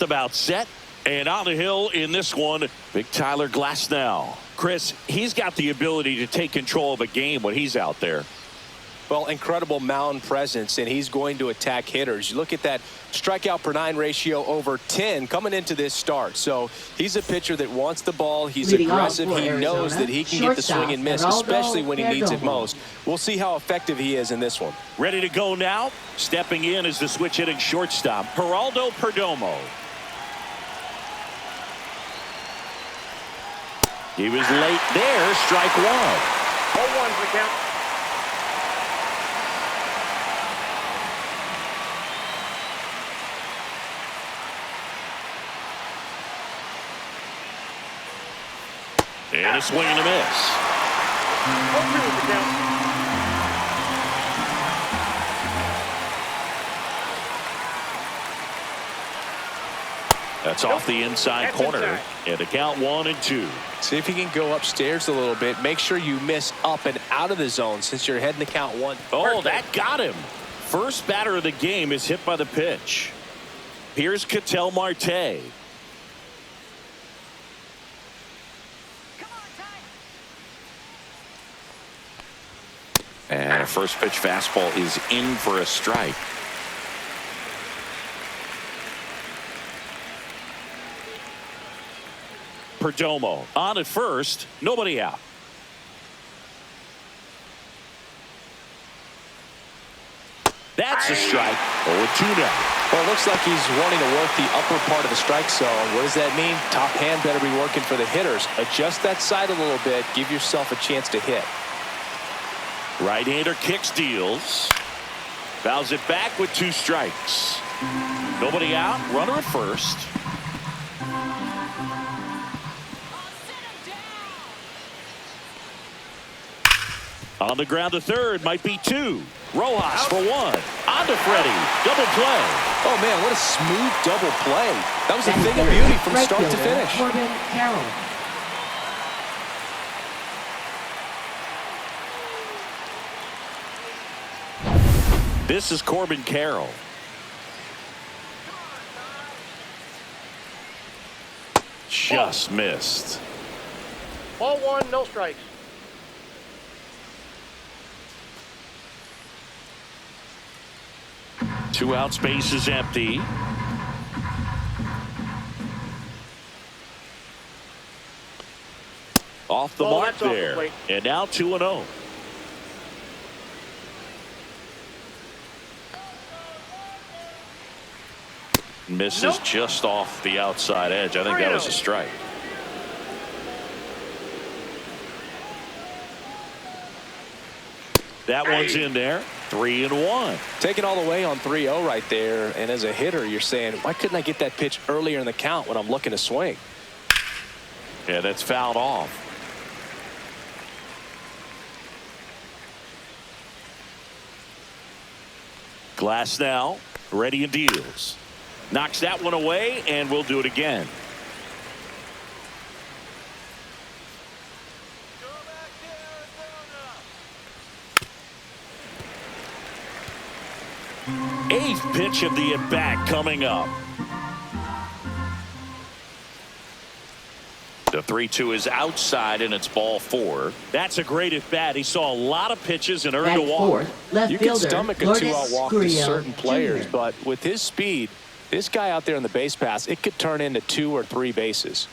About set and on the hill in this one, big Tyler Glasnow. Chris, he's got the ability to take control of a game when he's out there. Well, incredible mound presence, and he's going to attack hitters. You look at that strikeout per 9 ratio over 10 coming into this start. So he's a pitcher that wants the ball. He's aggressive. He knows that he can get the swing and miss, especially when he needs it most. We'll see how effective he is in this one. Ready to go now. Stepping in is the switch hitting shortstop, Geraldo Perdomo. He was late there. Strike one. 0-1 for the count. And a swing and a miss. 0-2 with the count. That's off the inside corner. And the count 1-2. See if you can go upstairs a little bit. Make sure you miss up and out of the zone since you're heading to count 1. Oh, that got him. First batter of the game is hit by the pitch. Here's Ketel Marte. And a first pitch fastball is in for a strike. Perdomo on at first, nobody out. That's a strike. 0-2 now. Well, it looks like he's wanting to work the upper part of the strike zone. What does that mean? Top hand better be working for the hitters. Adjust that side a little bit. Give yourself a chance to hit. Right-hander kicks, deals. Fouls it back with 2 strikes. Nobody out. Runner at first. On the ground to third, might be 2. Rojas for 1. On to Freddie. Double play. Oh, man, what a smooth double play. That was a thing of beauty from start to finish. Corbin Carroll. This is Corbin Carroll. Just missed. 0-1, no strikes. Two out, space is empty. Off the mark that's off the there. plate. And now 2-0. Misses just off the outside edge. I think that was a strike. That one's in there. 3-1. Taking all the way on 3-0 right there. And as a hitter, you're saying, why couldn't I get that pitch earlier in the count when I'm looking to swing? Yeah, that's fouled off. Glasnow ready and deals. Knocks that one away, and we'll do it again. Eighth pitch of the at-bat coming up. The 3-2 is outside, and it's ball 4. That's a great at-bat. He saw a lot of pitches and earned a walk. You can stomach a 2-out walk to certain players, but with his speed, this guy out there on the base pass, it could turn into 2 or 3 bases.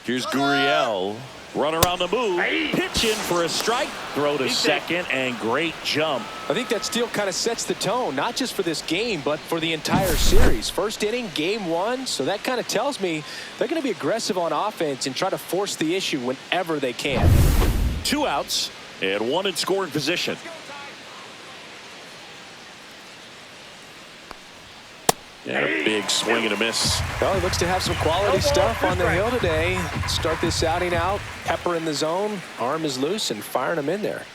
Here's Gurriel. Runner on the move. Pitch in for a strike. Throw to second, and great jump. I think that steal kind of sets the tone, not just for this game, but for the entire series. First inning, game 1, so that kind of tells me they're going to be aggressive on offense and try to force the issue whenever they can. 2 outs and 1 in scoring position. And a big swing and a miss. Well, he looks to have some quality stuff on the hill today. Start this outing out, pepper in the zone, arm is loose, and firing him in there.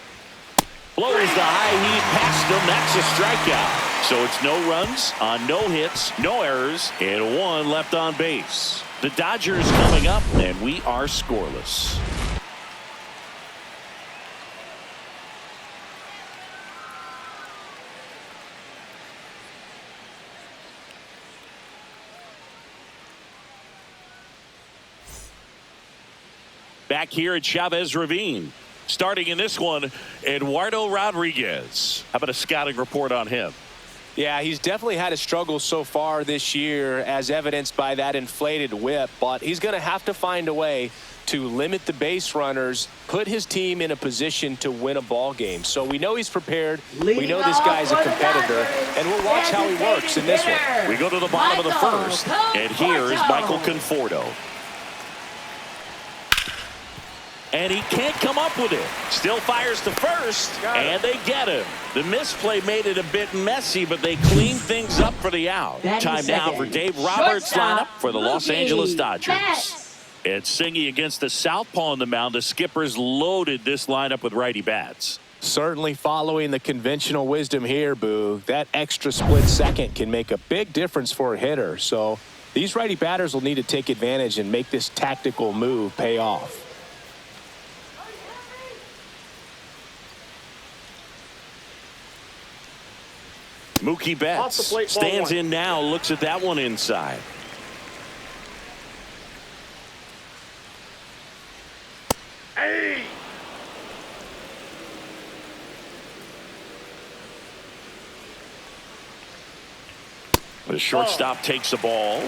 Blows the high heat past him. That's a strikeout. So it's no runs on no hits, no errors, and 1 left on base. The Dodgers coming up, and we are scoreless. back here at Chavez Ravine. Starting in this one, Eduardo Rodriguez. How about a scouting report on him? Yeah, he's definitely had a struggle so far this year, as evidenced by that inflated whip. But he's going to have to find a way to limit the base runners, put his team in a position to win a ball game. So we know he's prepared. We know this guy's a competitor, and we'll watch how he works in this one. We go to the bottom of the first, and here is Michael Conforto. And he can't come up with it. Still fires to first, and they get him. The misplay made it a bit messy, but they cleaned things up for the out. Time now for Dave Roberts' lineup for the Los Angeles Dodgers. And Singy against the southpaw on the mound. The Skippers loaded this lineup with righty bats. Certainly following the conventional wisdom here, Boo. That extra split second can make a big difference for a hitter. So these righty batters will need to take advantage and make this tactical move pay off. Mookie Betts stands in now, looks at that one inside. Hey! The shortstop takes the ball.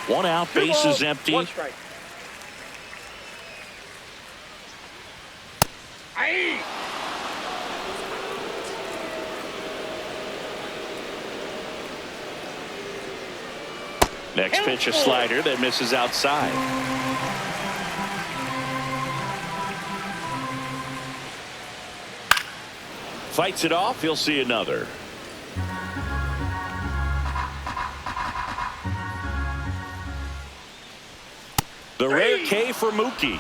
One out, base is empty. One strike. Hey! Next pitch, a slider that misses outside. Fights it off. He'll see another. The rare K for Mookie.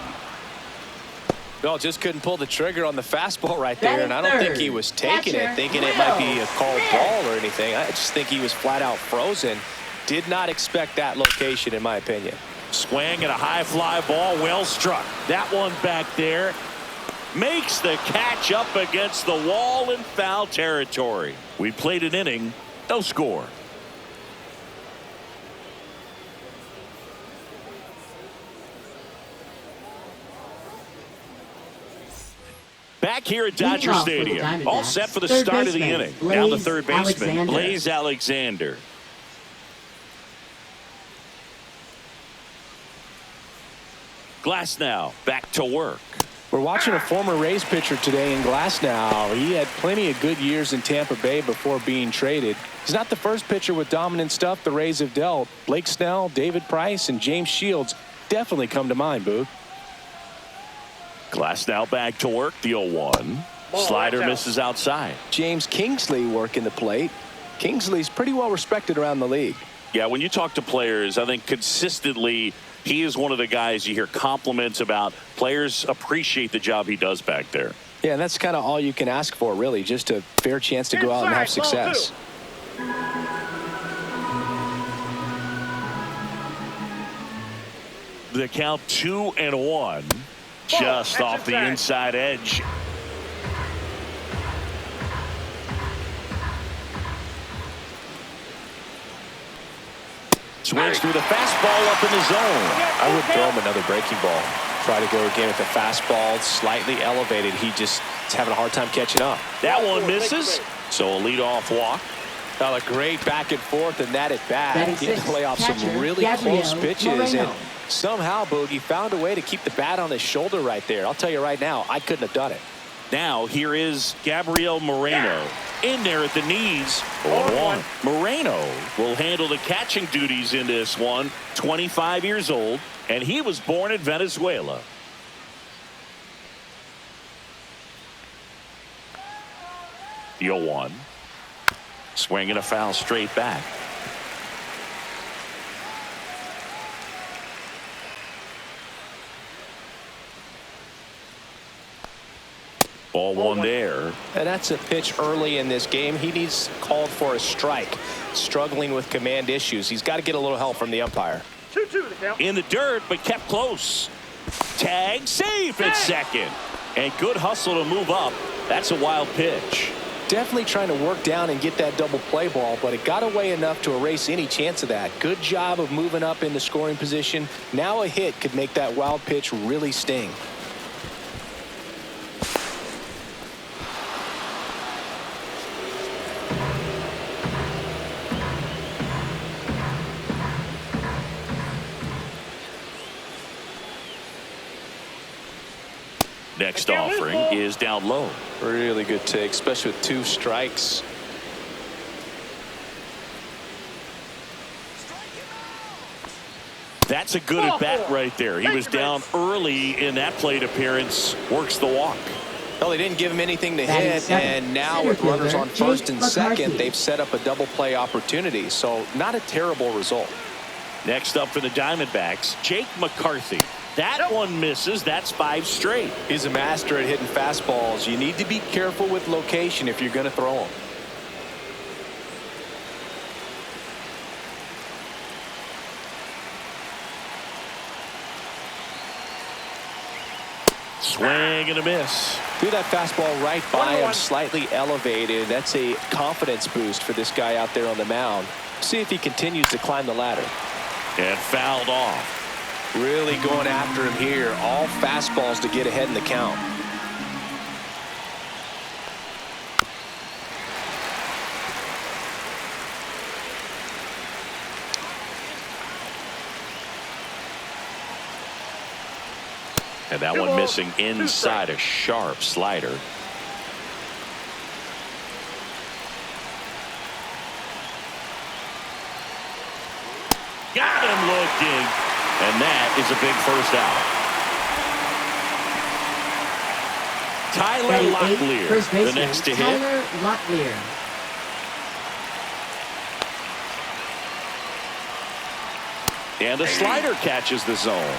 No, just couldn't pull the trigger on the fastball right there, and I don't think he was taking it, thinking it might be a called ball or anything. I just think he was flat out frozen. Did not expect that location, in my opinion. Swing and a high fly ball, well struck. That one back there makes the catch up against the wall in foul territory. We played an inning, no score. Back here at Dodger Stadium, all set for the start of the inning. Down the third baseman, Blaze Alexander. Glasnow back to work. We're watching a former Rays pitcher today in Glasnow. He had plenty of good years in Tampa Bay before being traded. He's not the first pitcher with dominant stuff the Rays have dealt. Blake Snell, David Price, and James Shields definitely come to mind, Boo. Glasnow back to work, the 0-1. Slider misses outside. James Kingsley working the plate. Kingsley's pretty well respected around the league. Yeah, when you talk to players, I think consistently he is one of the guys you hear compliments about. Players appreciate the job he does back there. Yeah, and that's kind of all you can ask for, really, just a fair chance to go out and have success. The count 2-1, just off the inside edge. Swings through the fastball up in the zone. I would throw him another breaking ball. Try to go again with the fastball slightly elevated. He just is having a hard time catching up. That one misses. So a leadoff walk. Now a great back and forth, and that at bat. He can play off some really close pitches. And somehow, Boogie found a way to keep the bat on his shoulder right there. I'll tell you right now, I couldn't have done it. Now here is Gabriel Moreno in there at the knees. 0-1. Moreno will handle the catching duties in this one. 25 years old, and he was born in Venezuela. The 0-1. Swing and a foul straight back. Ball one there. And that's a pitch early in this game. He needs called for a strike. Struggling with command issues. He's got to get a little help from the umpire. 2-2 the count. In the dirt, but kept close. Tag, safe at second. And good hustle to move up. That's a wild pitch. Definitely trying to work down and get that double play ball, but it got away enough to erase any chance of that. Good job of moving up in the scoring position. Now a hit could make that wild pitch really sting. Next offering is down low. Really good take, especially with 2 strikes. That's a good at bat right there. He was down early in that plate appearance. Works the walk. Well, they didn't give him anything to hit, and now with runners on first and second, they've set up a double play opportunity. So not a terrible result. Next up for the Diamondbacks, Jake McCarthy. That one misses. That's 5 straight. He's a master at hitting fastballs. You need to be careful with location if you're going to throw them. Swing and a miss. Threw that fastball right by him, slightly elevated. That's a confidence boost for this guy out there on the mound. See if he continues to climb the ladder. And fouled off. Really going after him here. All fastballs to get ahead in the count. And that one missing inside a sharp slider. Got him looking. And that is a big first out. Tyler Locklear, the next to hit. Tyler Locklear. And a slider catches the zone.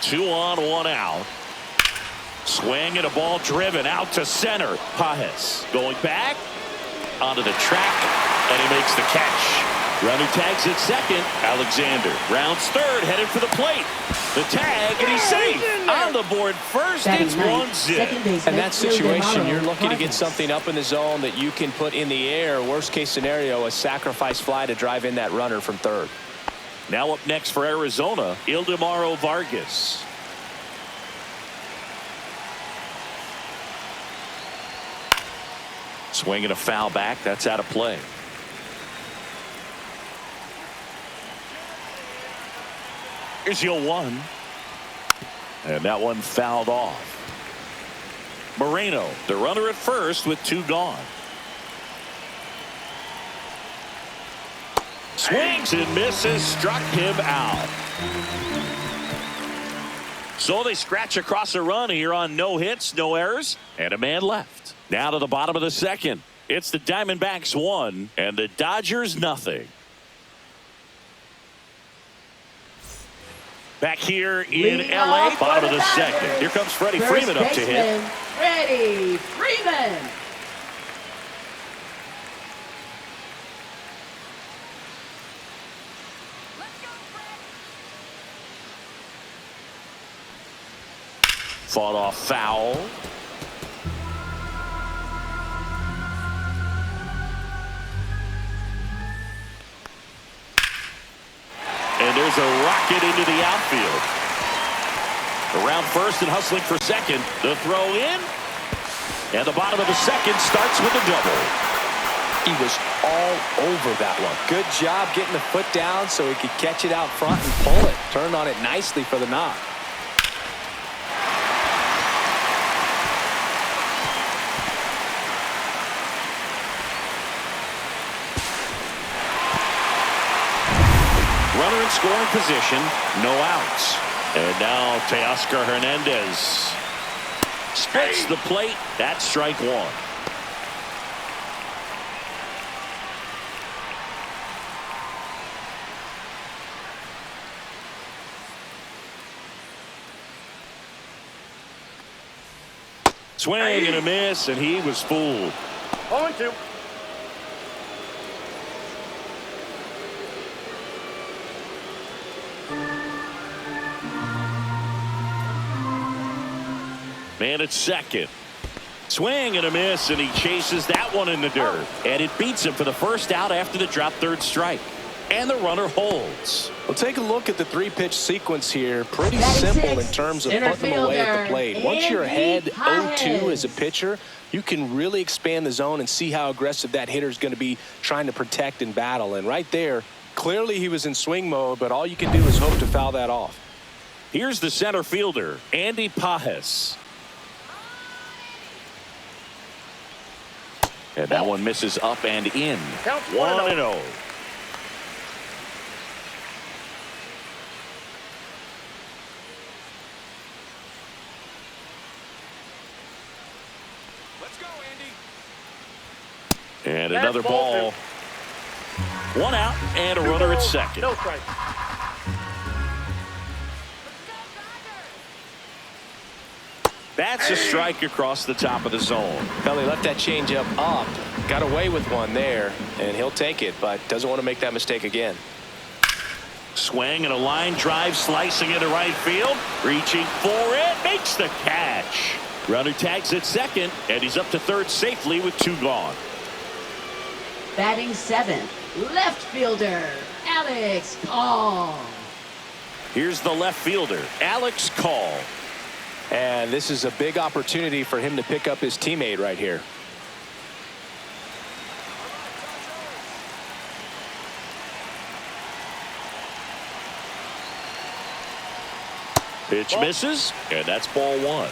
Two on, one out. Swing and a ball driven out to center. Pajes going back onto the track, and he makes the catch. Runner tags at second. Alexander rounds third, headed for the plate. The tag, and he's safe. On the board first, it's 1-0. In that situation, you're looking to get something up in the zone that you can put in the air. Worst case scenario, a sacrifice fly to drive in that runner from third. Now up next for Arizona, Ildemaro Vargas. Swing and a foul back. That's out of play. Here's your 1. And that one fouled off. Moreno, the runner at first with 2 gone. Swings and misses, struck him out. So they scratch across a run here on no hits, no errors, and a man left. Now to the bottom of the second. It's the Diamondbacks 1 and the Dodgers nothing. Back here in LA, bottom of the second. Here comes Freddie Freeman up to hit. Freddie Freeman. Fought off foul. And there's a rocket into the outfield. Around first and hustling for second. The throw in. And the bottom of the second starts with a double. He was all over that one. Good job getting the foot down so he could catch it out front and pull it. Turned on it nicely for the knock. Runner in scoring position, no outs. And now Teoscar Hernandez splits the plate. That's strike 1. Swing and a miss, and he was fooled. 0-2. Man at second. Swing and a miss, and he chases that one in the dirt. And it beats him for the first out after the drop third strike. And the runner holds. Well, take a look at the three-pitch sequence here. Pretty simple in terms of putting them away at the plate. Once you're ahead 0-2 as a pitcher, you can really expand the zone and see how aggressive that hitter is going to be trying to protect and battle. And right there, clearly he was in swing mode, but all you can do is hope to foul that off. Here's the center fielder, Andy Pajes. And that one misses up and in. 1-0. Let's go, Andy. And another ball. One out and a runner at second. No strike. That's a strike across the top of the zone. Well, he left that changeup up, got away with one there, and he'll take it, but doesn't want to make that mistake again. Swing and a line drive, slicing into right field, reaching for it, makes the catch. Runner tags at second, and he's up to third safely with two gone. Batting seventh, left fielder, Alex Call. Here's the left fielder, Alex Call. And this is a big opportunity for him to pick up his teammate right here. Pitch misses, and that's ball one.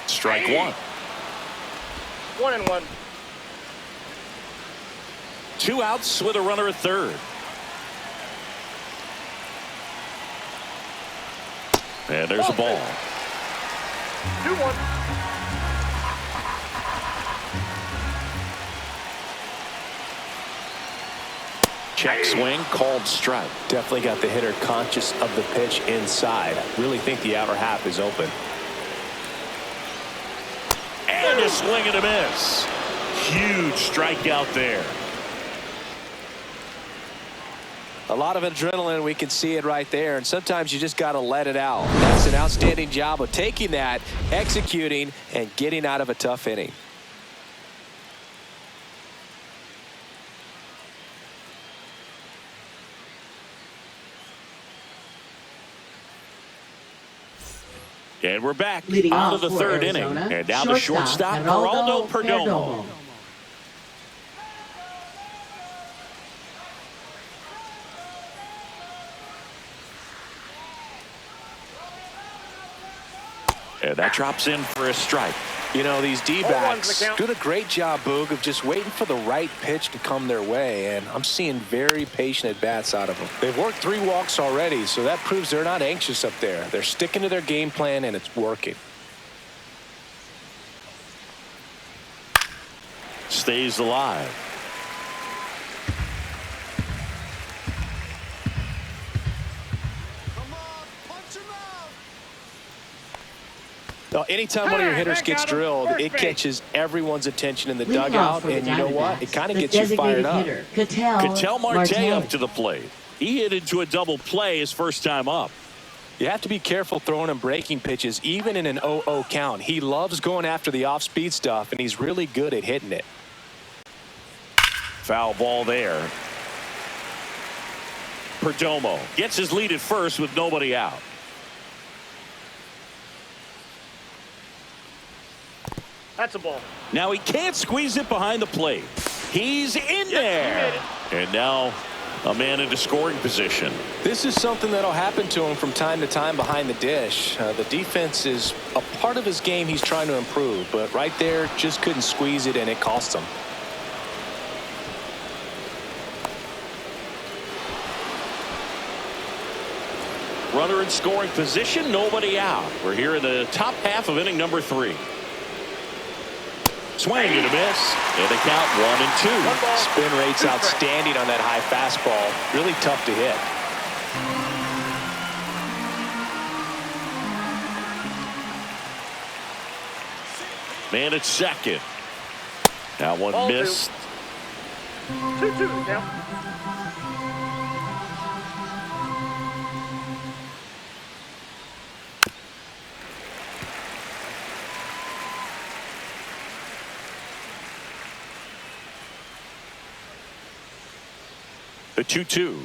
Strike one. 1-1. Two outs with a runner at third. And there's a ball. 2-1. Check swing, called strike. Definitely got the hitter conscious of the pitch inside. Really think the outer half is open. And a swing and a miss. Huge strikeout there. A lot of adrenaline, we can see it right there, and sometimes you just got to let it out. That's an outstanding job of taking that, executing, and getting out of a tough inning. And we're back Leading out off of the for third Arizona, inning. And now the shortstop, Geraldo Perdomo. And that drops in for a strike. You know, these D-backs the count. doing a great job, Boog, of just waiting for the right pitch to come their way, and I'm seeing very patient at-bats out of them. They've worked 3 walks already, so that proves they're not anxious up there. They're sticking to their game plan, and it's working. Stays alive. Now, anytime one of your hitters gets drilled, it catches everyone's attention in the dugout, and you know what? It kind of gets you fired up. Ketel Marte up to the plate. He hit into a double play his first time up. You have to be careful throwing him breaking pitches, even in an 0-0 count. He loves going after the off-speed stuff, and he's really good at hitting it. Foul ball there. Perdomo gets his lead at first with nobody out. That's a ball. Now he can't squeeze it behind the plate. He's in there. And now a man into scoring position. This is something that'll happen to him from time to time behind the dish. The defense is a part of his game he's trying to improve, but right there just couldn't squeeze it, and it cost him. Runner in scoring position, nobody out. We're here in the top half of inning number 3. Swing and a miss, and the count 1-2. Spin rate's outstanding on that high fastball. Really tough to hit. Man at second. That one Ball missed. 2-2 now. The 2-2.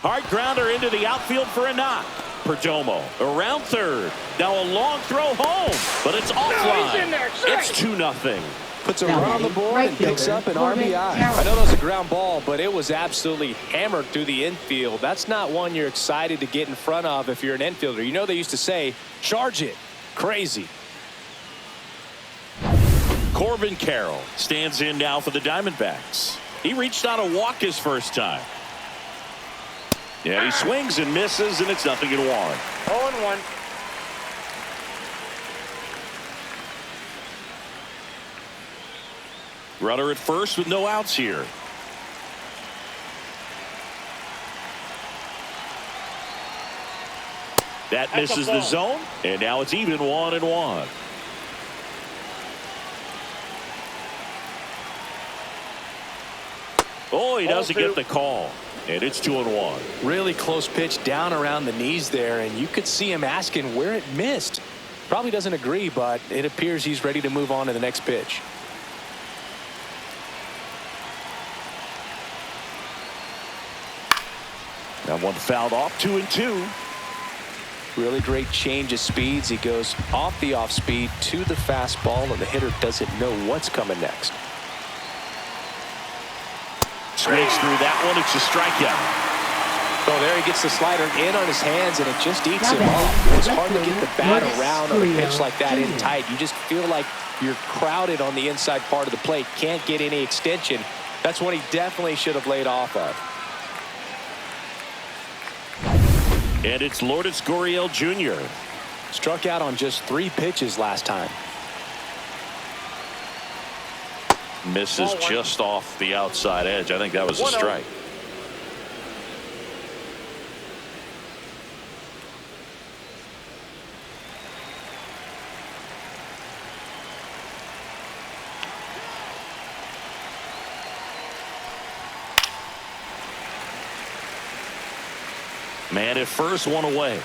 Hard grounder into the outfield for a knock. Perdomo around third. Now a long throw home, but it's offline. It's 2-0. Puts a run on the board and picks up an RBI. I know that was a ground ball, but it was absolutely hammered through the infield. That's not one you're excited to get in front of if you're an infielder. You know they used to say, charge it. Crazy. Corbin Carroll stands in now for the Diamondbacks. He reached on a walk his first time. Yeah, he swings and misses, and it's 0-1. 0-1. Runner at first with no outs here. That misses the zone, and now it's even 1-1. Oh, he doesn't get the call, and it's 2-1. Really close pitch down around the knees there, and you could see him asking where it missed. Probably doesn't agree, but it appears he's ready to move on to the next pitch. That one fouled off, 2-2. Really great change of speeds. He goes off the off speed to the fastball, and the hitter doesn't know what's coming next. Swings through that one. It's a strikeout. Oh, there he gets the slider in on his hands, and it just eats him off. It's hard to get the bat around on a pitch like that in tight. You just feel like you're crowded on the inside part of the plate. Can't get any extension. That's one he definitely should have laid off of. And it's Lourdes Gurriel Jr. Struck out on just 3 pitches last time. Misses just off the outside edge. I think that was a strike. Man at first, one away.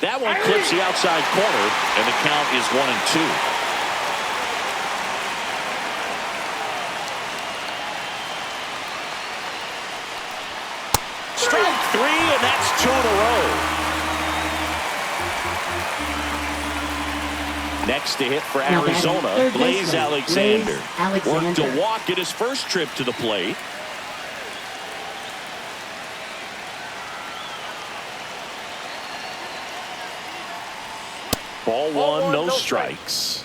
That one clips the outside corner, and the count is 1-2. Strike 3, and that's 2 in a row. Next to hit for Arizona, Blaze Alexander. Worked a walk at his first trip to the plate. Ball one, no strikes.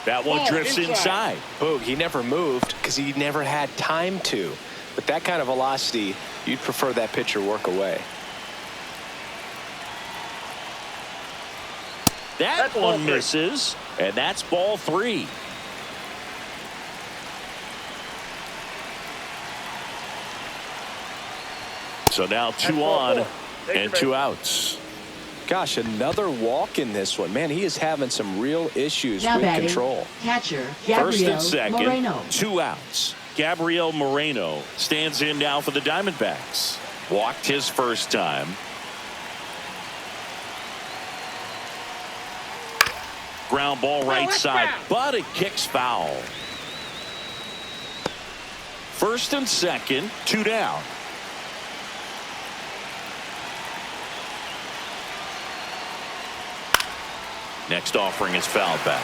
That one drifts inside. Boog, he never moved because he never had time to. With that kind of velocity, you'd prefer that pitcher work away. That one misses, and that's ball 3. So now 2 on and 2 outs. Gosh, another walk in this one. Man, he is having some real issues Now with batting, control. Catcher, First Gabriel and second, Moreno. 2 outs. Gabriel Moreno stands in now for the Diamondbacks. Walked his first time. Ground ball right side, but it kicks foul. First and second, 2 down. Next offering is fouled back.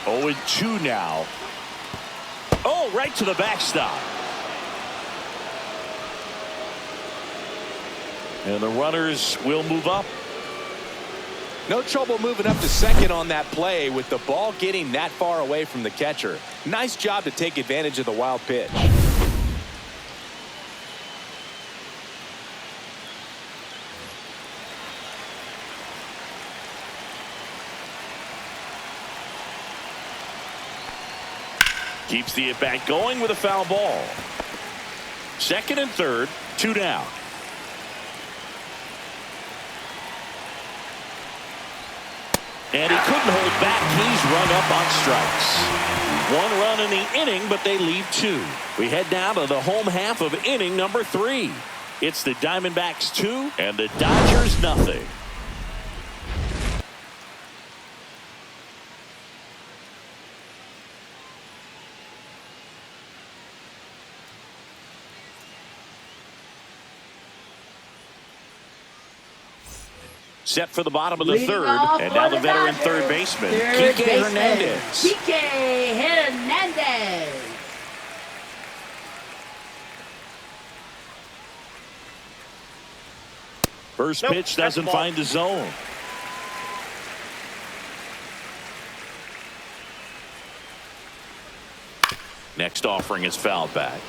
Oh, and 2 now. Oh, right to the backstop. And the runners will move up. No trouble moving up to second on that play with the ball getting that far away from the catcher. Nice job to take advantage of the wild pitch. Keeps the at-bat going with a foul ball. Second and third, 2 down. And he couldn't hold back. He's rung up on strikes. 1 run in the inning, but they leave 2. We head down to the home half of inning number 3. It's the Diamondbacks 2 and the Dodgers nothing. Set for the bottom of the third, and now the veteran third baseman, Kike Hernandez. Kike Hernandez. First pitch doesn't find the zone. Next offering is fouled back.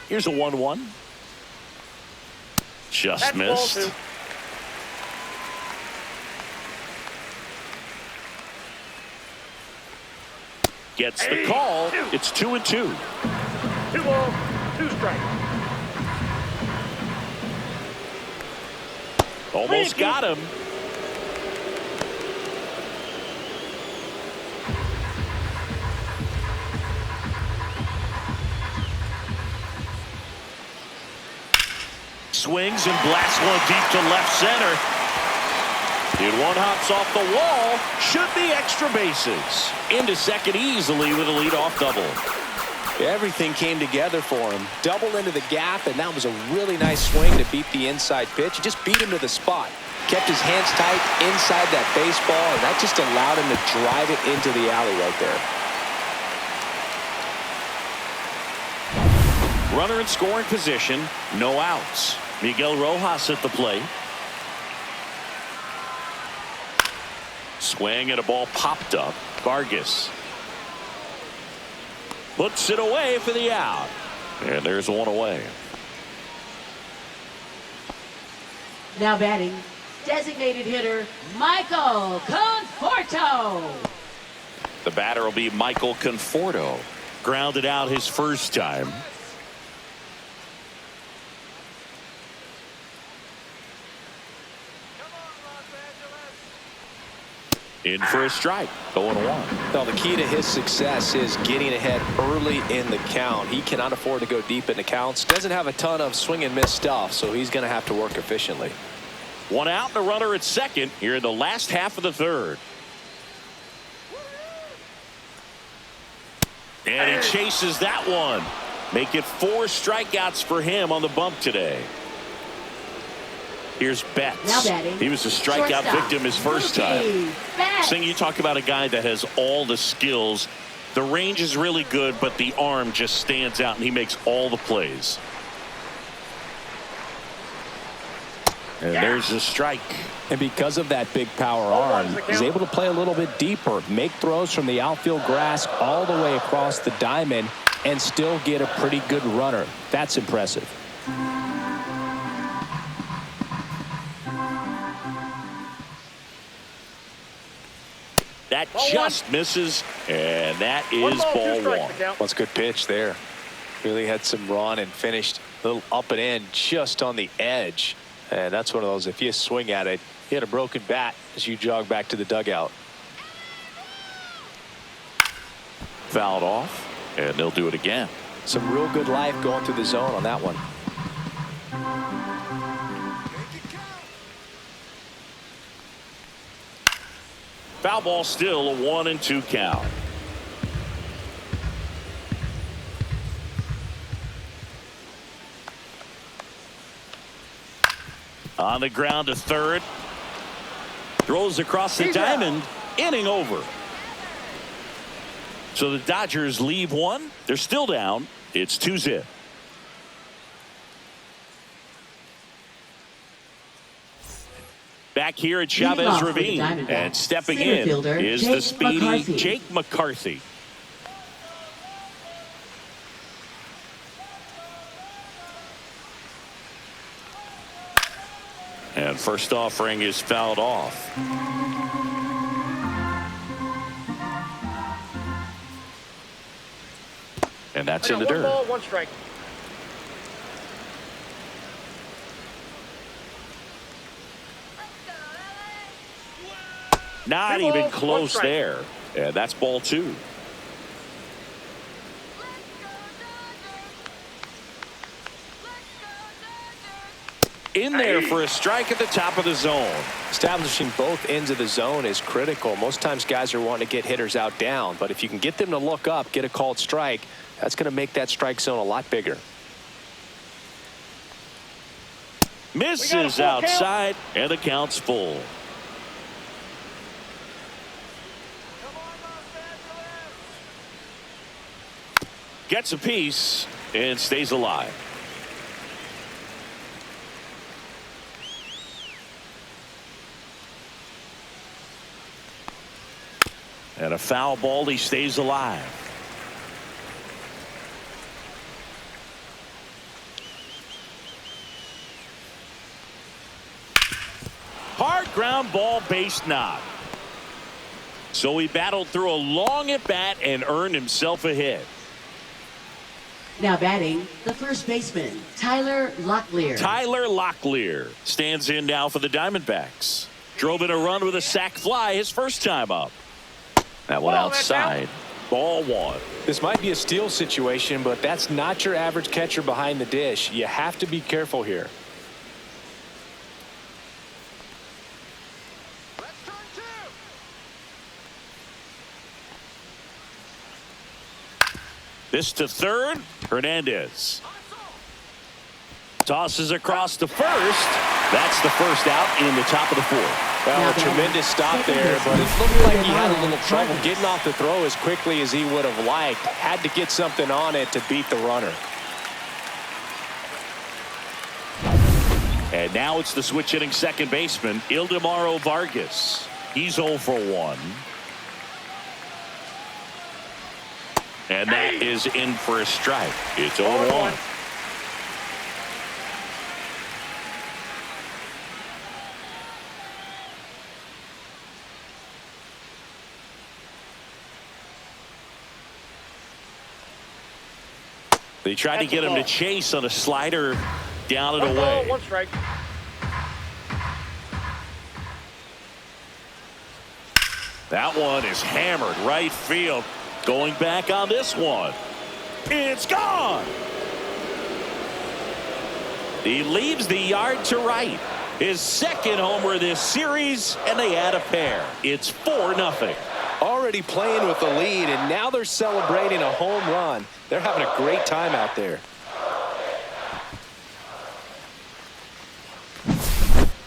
Here's a 1-1. Just missed. Gets the call. It's 2-2. 2 balls, 2 strikes. Almost got him. Swings and blasts one deep to left center. And one hops off the wall. Should be extra bases. Into second easily with a leadoff double. Everything came together for him. Double into the gap, and that was a really nice swing to beat the inside pitch. He just beat him to the spot. Kept his hands tight inside that baseball, and that just allowed him to drive it into the alley right there. Runner in scoring position. No outs. Miguel Rojas at the plate. Swing and a ball popped up. Vargas puts it away for the out. And there's one away. Now batting, designated hitter Michael Conforto. The batter will be Michael Conforto. Grounded out his first time. In for a strike. 0-1. Well, the key to his success is getting ahead early in the count. He cannot afford to go deep in the counts. Doesn't have a ton of swing and miss stuff, so he's going to have to work efficiently. 1 out and a runner at second here in the last half of the third. And he chases that one. Make it 4 strikeouts for him on the bump today. Here's Betts. He was a strikeout victim his first time. Sing, you talk about a guy that has all the skills. The range is really good, but the arm just stands out, and he makes all the plays. And there's a strike. And because of that big power arm, he's able to play a little bit deeper, make throws from the outfield grass all the way across the diamond, and still get a pretty good runner. That's impressive. That just misses, and that is ball 1. That's a good pitch there. Really had some run and finished a little up and in just on the edge. And that's one of those, if you swing at it, you hit a broken bat as you jog back to the dugout. Fouled off, and they'll do it again. Some real good life going through the zone on that one. Foul ball, still a 1-2 count. On the ground to third. Throws across the diamond. Inning over. So the Dodgers leave 1. They're still down. It's 2-0. Back here at Chavez Ravine, and stepping in is the speedy Jake McCarthy. And first offering is fouled off. And that's in the dirt. 1 ball, 1 strike. Not Two even balls, one close strike. there. And that's ball 2. In there for a strike at the top of the zone. Establishing both ends of the zone is critical. Most times guys are wanting to get hitters out down, but if you can get them to look up, get a called strike, that's going to make that strike zone a lot bigger. Misses outside, and the count's full. Gets a piece and stays alive. And a foul ball, he stays alive. Hard ground ball, base knock. So he battled through a long at bat and earned himself a hit. Now batting, the first baseman, Tyler Locklear. Tyler Locklear stands in now for the Diamondbacks. Drove in a run with a sac fly his first time up. That one outside. Ball 1. This might be a steal situation, but that's not your average catcher behind the dish. You have to be careful here. This to third. Hernandez tosses across to first. That's the first out in the top of the 4th. Well, a tremendous stop there, but it looked like he had a little trouble getting off the throw as quickly as he would have liked. Had to get something on it to beat the runner. And now it's the switch hitting second baseman, Ildemaro Vargas. He's 0 for 1. And that is in for a strike. It's 0-1. They tried to get him to chase on a slider down and away. One strike. That one is hammered right field. Going back on this one. It's gone. He leaves the yard to right. His second homer this series, and they add a pair. It's 4-0. Already playing with the lead, and now they're celebrating a home run. They're having a great time out there.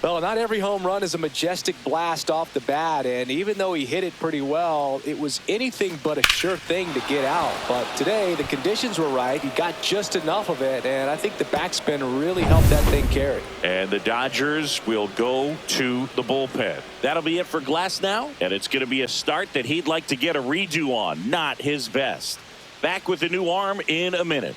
Well, not every home run is a majestic blast off the bat, and even though he hit it pretty well, it was anything but a sure thing to get out. But today, the conditions were right. He got just enough of it, and I think the backspin really helped that thing carry. And the Dodgers will go to the bullpen. That'll be it for Glass now, and it's going to be a start that he'd like to get a redo on. Not his best. Back with the new arm in a minute.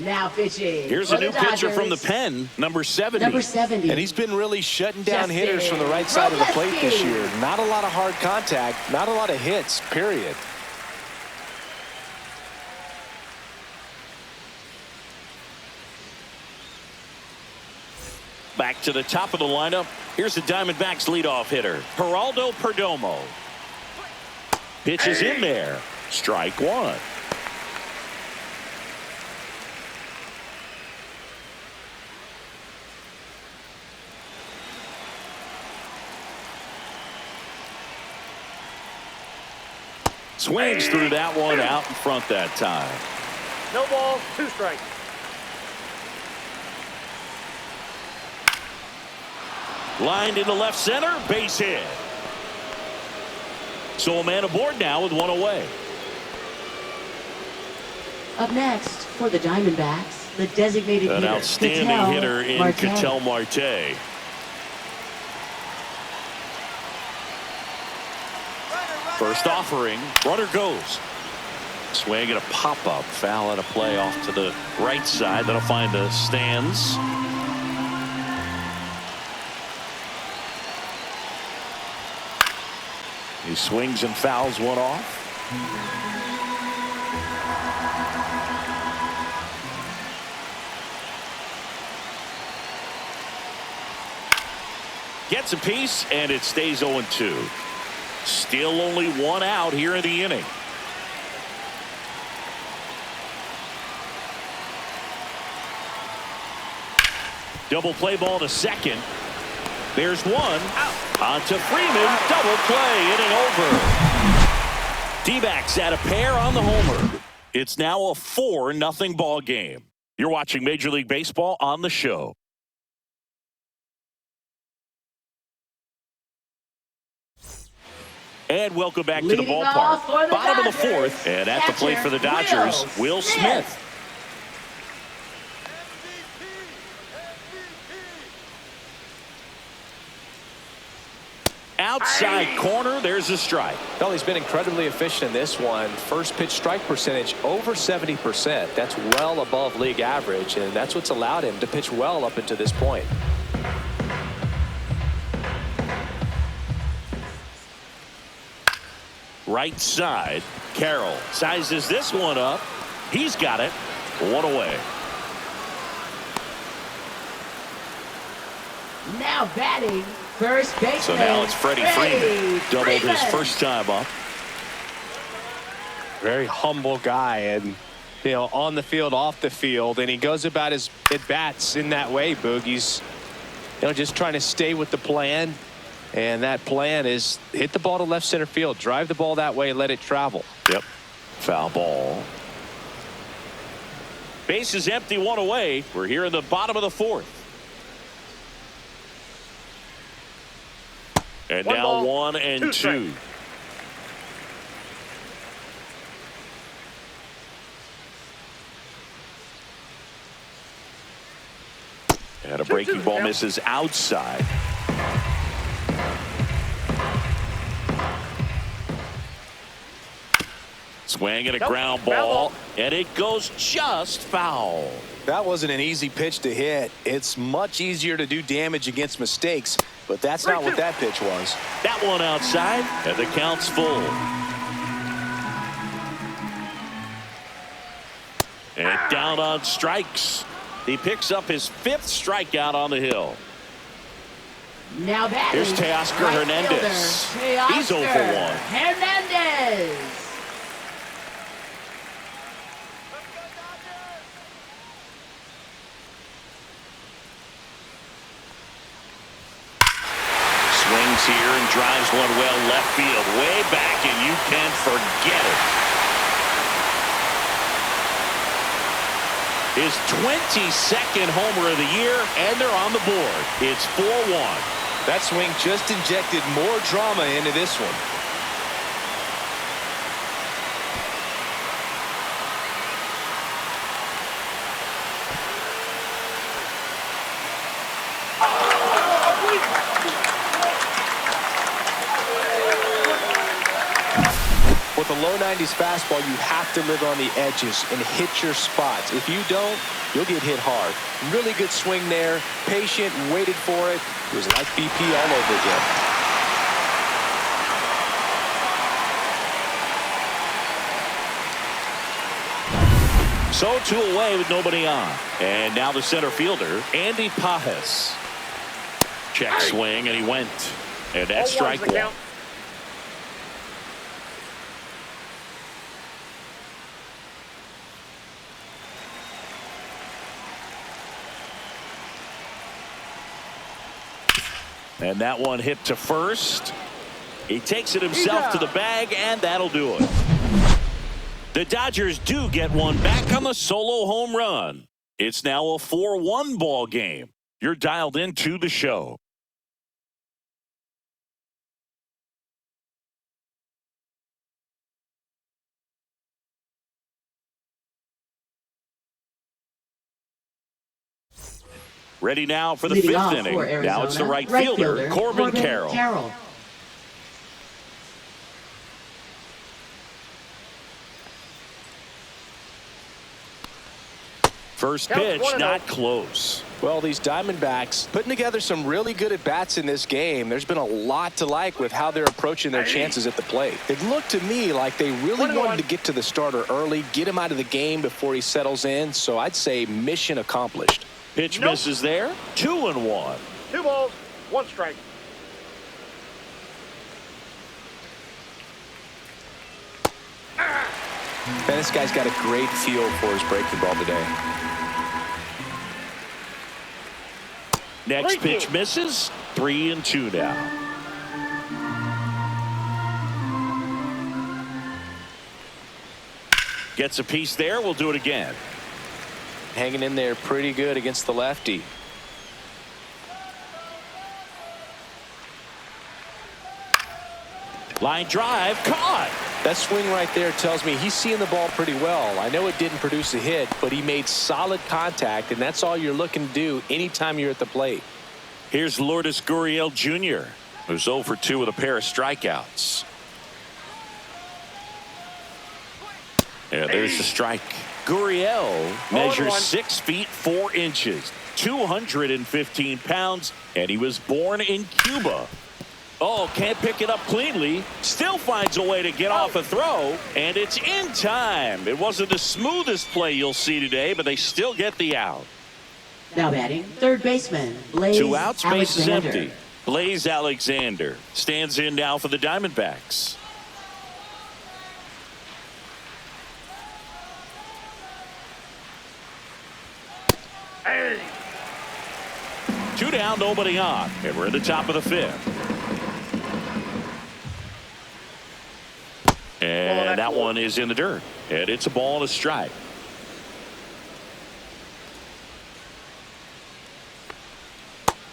Now pitching. Here's for a new the pitcher Dodgers, from the pen, number 70. Number 70. And he's been really shutting down hitters from the right side of the plate this year. Not a lot of hard contact, not a lot of hits, period. Back to the top of the lineup. Here's the Diamondbacks leadoff hitter, Geraldo Perdomo. Pitches in there. Strike 1. Swings through that one out in front that time. No balls, 2 strikes. Lined into left center, base hit. So a man aboard now with 1 away. Up next for the Diamondbacks, the designated An hitter, outstanding Ketel hitter in Marte. Ketel Marte. First offering, runner goes. Swing and a pop-up, foul and a play off to the right side. That'll find the stands. He swings and fouls one off. Gets a piece, and it stays 0-2. Still only one out here in the inning. Double play ball to second. There's one. On to Freeman. Double play. Inning over. D-backs add a pair on the homer. It's now a 4-0 ball game. You're watching Major League Baseball on the show. And welcome back to the ballpark. Bottom of the fourth. And at the plate for the Dodgers, Will Smith. Outside corner, there's a strike. Well, he's been incredibly efficient in this one. First pitch strike percentage over 70%. That's well above league average, and that's what's allowed him to pitch well up until this point. Right side, Carroll sizes this one up. He's got it. One away. Now batting, first baseman. So now it's Freddie Freeman. Doubled his first time up. Very humble guy, and on the field, off the field, and he goes about his at-bats in that way, Boog. He's just trying to stay with the plan, and that plan is hit the ball to left center field, drive the ball that way, and let it travel. Yep. Foul ball. Base is empty, one away. We're here in the bottom of the fourth. And One now ball, 1 and 2. strikes. And a breaking ball misses outside. Swing and a ground ball, and it goes just foul. That wasn't an easy pitch to hit. It's much easier to do damage against mistakes, but that's not what that pitch was. That one outside, and the count's full. And down on strikes. He picks up his 5th strikeout on the hill. Now batting, Here's Teoscar Hernandez. He's 0 for 1. Hernandez. Swings here and drives one well left field, way back, and you can forget it. His 22nd homer of the year, and they're on the board. It's 4-1. That swing just injected more drama into this one. With a low 90s fastball, you have to live on the edges and hit your spots. If you don't, you'll get hit hard. Really good swing there. Patient, waited for it. It was like BP all over again. So 2 away with nobody on. And now the center fielder, Andy Pajes. Check swing, and he went. And that's strike 1. And that one hit to first. He takes it himself to the bag, and that'll do it. The Dodgers do get one back on the solo home run. It's now a 4-1 ball game. You're dialed into the show. Ready now for the Leading 5th off inning. for Arizona, Now it's the right fielder, Corbin Carroll. First pitch, not close. Well, these Diamondbacks putting together some really good at-bats in this game. There's been a lot to like with how they're approaching their chances at the plate. It looked to me like they really wanted to get to the starter early, get him out of the game before he settles in. So I'd say mission accomplished. Pitch misses there. 2-1. 2 balls, 1 strike. Man, this guy's got a great feel for his breaking ball today. Next pitch misses. 3-2 now. Gets a piece there. We'll do it again. Hanging in there pretty good against the lefty. Line drive, caught. That swing right there tells me he's seeing the ball pretty well. I know it didn't produce a hit, but he made solid contact, and that's all you're looking to do anytime you're at the plate. Here's Lourdes Gurriel Jr., who's 0 for 2 with a pair of strikeouts. And there's the strike. Gurriel measures 6 feet 4 inches, 215 pounds, and he was born in Cuba. Oh, can't pick it up cleanly. Still finds a way to get off a throw, and it's in time. It wasn't the smoothest play you'll see today, but they still get the out. Now batting, third baseman, Blaze 2 outs, base is Alexander. empty. Blaze Alexander stands in now for the Diamondbacks. Hey. 2 down, nobody on, and we're at the top of the 5th. And that one is in the dirt, and it's a ball and a strike.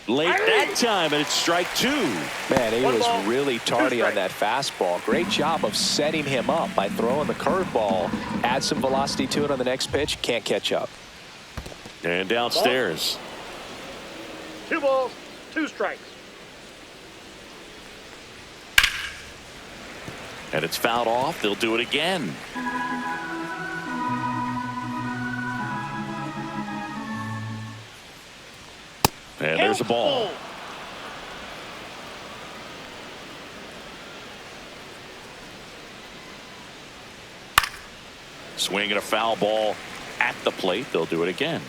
Late that time, and it's strike 2. Man, he was really tardy on that fastball. Great job of setting him up by throwing the curveball. Add some velocity to it on the next pitch. Can't catch up. And downstairs. 2 balls, 2 strikes. And it's fouled off. They'll do it again. And there's a ball. Swinging a foul ball at the plate. They'll do it again.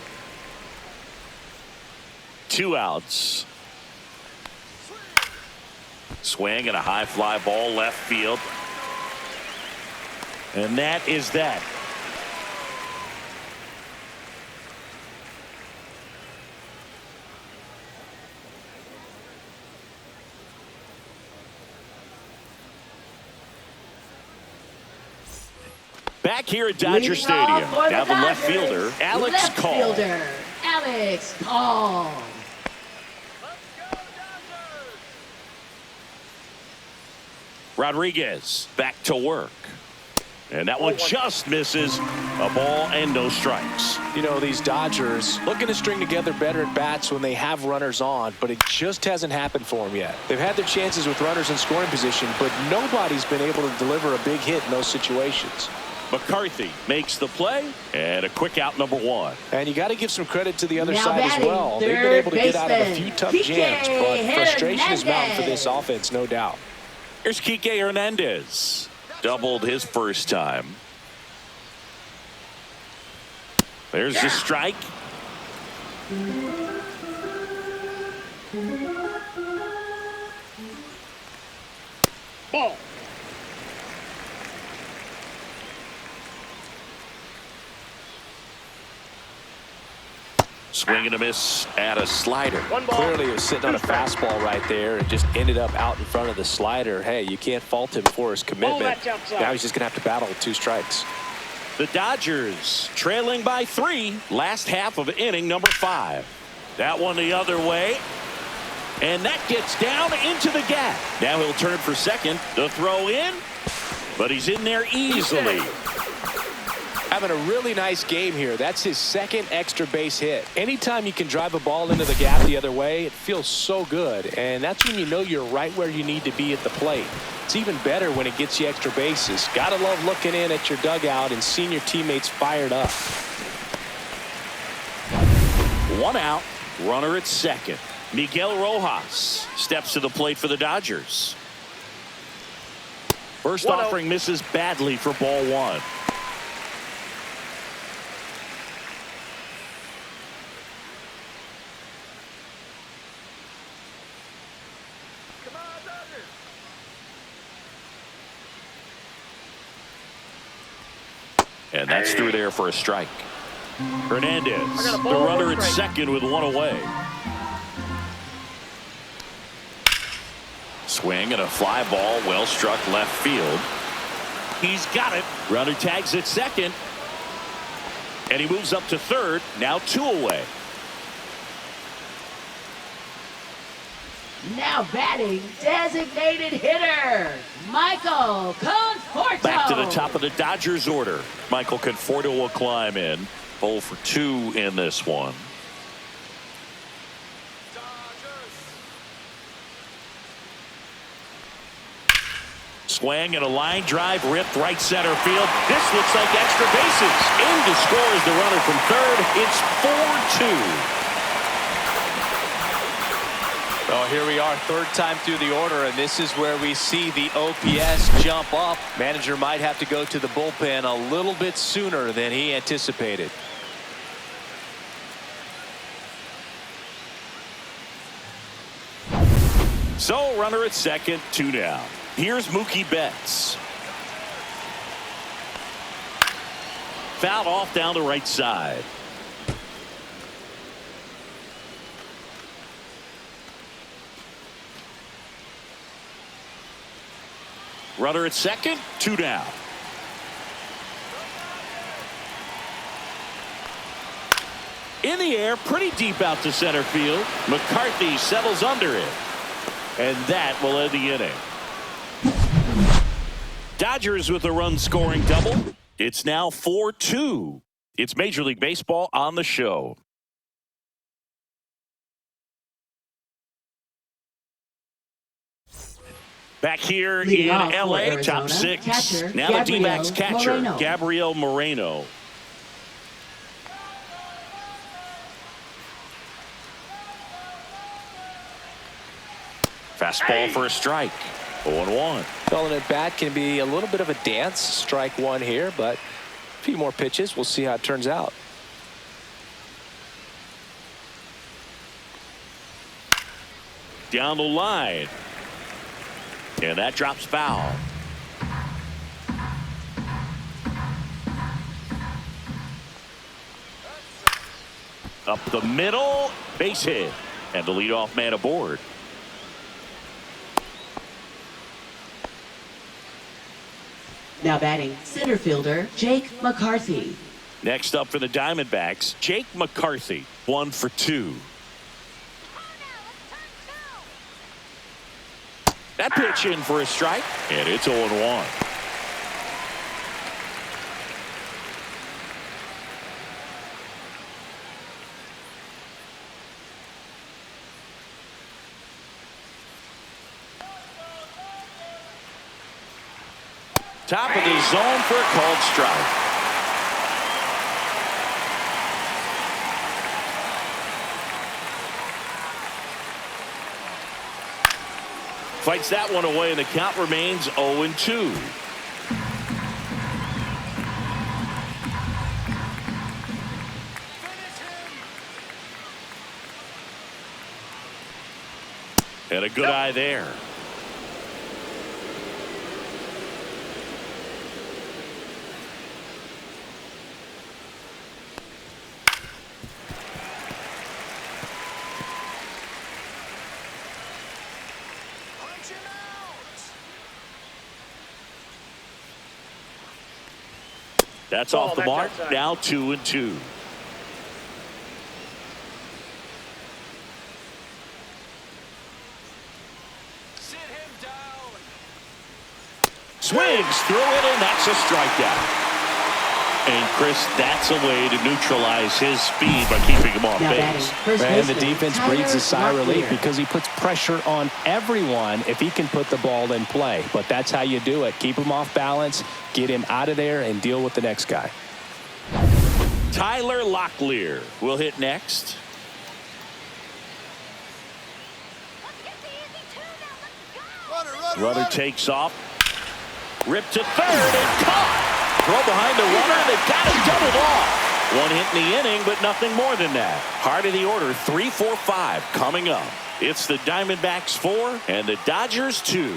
2 outs. Swing and a high fly ball left field. And that is that. Back here at Dodger Stadium. Now the left fielder, Alex Call. Alex Call. Rodriguez back to work. And that one just misses. A ball and no strikes. You know, these Dodgers looking to string together better at bats when they have runners on, but it just hasn't happened for them yet. They've had their chances with runners in scoring position, but nobody's been able to deliver a big hit in those situations. McCarthy makes the play, and a quick out, number 1. And you got to give some credit to the other Now side as batting, well. They've been able to get out of a baseman, few tough Kike jams, but frustration is mounting for this Hernandez. offense, no doubt. Here's Kike Hernandez. Doubled his first time. There's the strike. Ball. Swing and a miss at a slider. 1 ball. Clearly he was sitting on a 2 strikes. fastball right there and just ended up out in front of the slider. Hey, you can't fault him for his commitment. that's outside. Now he's just going to have to battle with 2 strikes. The Dodgers trailing by 3. Last half of inning number 5. That one the other way. And that gets down into the gap. Now he'll turn for second. The throw in. But he's in there easily. Having a really nice game here. That's his second extra base hit. Anytime you can drive a ball into the gap the other way, it feels so good. And that's when you know you're right where you need to be at the plate. It's even better when it gets you extra bases. Gotta love looking in at your dugout and seeing your teammates fired up. 1 out. Runner at second. Miguel Rojas steps to the plate for the Dodgers. First 1-0. offering misses badly for ball 1. And that's through there for a strike. Hernandez, got a the ball, runner one at strike. second with one away. Swing and a fly ball, well struck left field. He's got it. Runner tags at second. And he moves up to third. Now 2 away. Now batting, designated hitter, Michael Conforto. Back to the top of the Dodgers order. Michael Conforto will climb in. 0 for 2 in this one. Swing and a line drive ripped right center field. This looks like extra bases. In to score is the runner from third. It's 4-2. Well, here we are, third time through the order, and this is where we see the OPS jump up. Manager might have to go to the bullpen a little bit sooner than he anticipated. So, runner at second, 2 down. Here's Mookie Betts. Fouled off down the right side. Runner at second, 2 down. In the air, pretty deep out to center field. McCarthy settles under it. And that will end the inning. Dodgers with a run-scoring double. It's now 4-2. It's Major League Baseball on the show. Back here Leading in off for L.A., Arizona, top 6. catcher, Now the D-backs catcher, Moreno. Gabriel Moreno. Fastball for a strike. 0-1. Calling it bat can be a little bit of a dance. Strike one here, but a few more pitches. We'll see how it turns out. Down the line. And that drops foul. Up the middle. Base hit. And the leadoff man aboard. Now batting, center fielder, Jake McCarthy. Next up for the Diamondbacks, Jake McCarthy. 1 for 2. That pitch in for a strike, and it's 0-1. Top of the zone for a called strike. Fights that one away, and the count remains 0-2. And a good eye there. That's off the mark. Now 2-2. Swings through it, and that's a strikeout. And Chris, that's a way to neutralize his speed by keeping him off Now batting, base. first And the baseman, defense breathes a sigh of relief Locklear. because he puts pressure on everyone if he can put the ball in play. But that's how you do it. Keep him off balance, get him out of there, and deal with the next guy. Tyler Locklear will hit next. Runner takes off. Ripped to third and caught. Throw behind the runner. They got him doubled off. One hit in the inning, but nothing more than that. Heart of the order, 3, 4, 5 coming up. It's the Diamondbacks 4 and the Dodgers 2.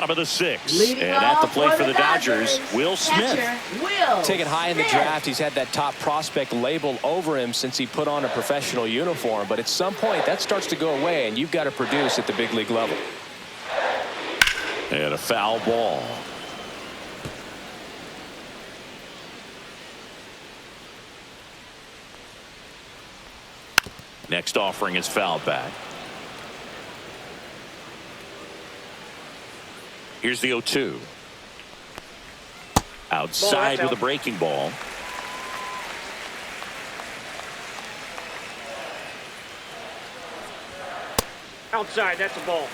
bottom of the sixth. Leading And at the off plate for for the the Dodgers, Will Smith. Catcher, Will Taken high in the Smith. draft, he's had that top prospect label over him since he put on a professional uniform. But at some point, that starts to go away, and you've got to produce at the big league level. And a foul ball. Next offering is fouled back. Here's the 0-2. Outside with a breaking ball. Outside, that's a ball.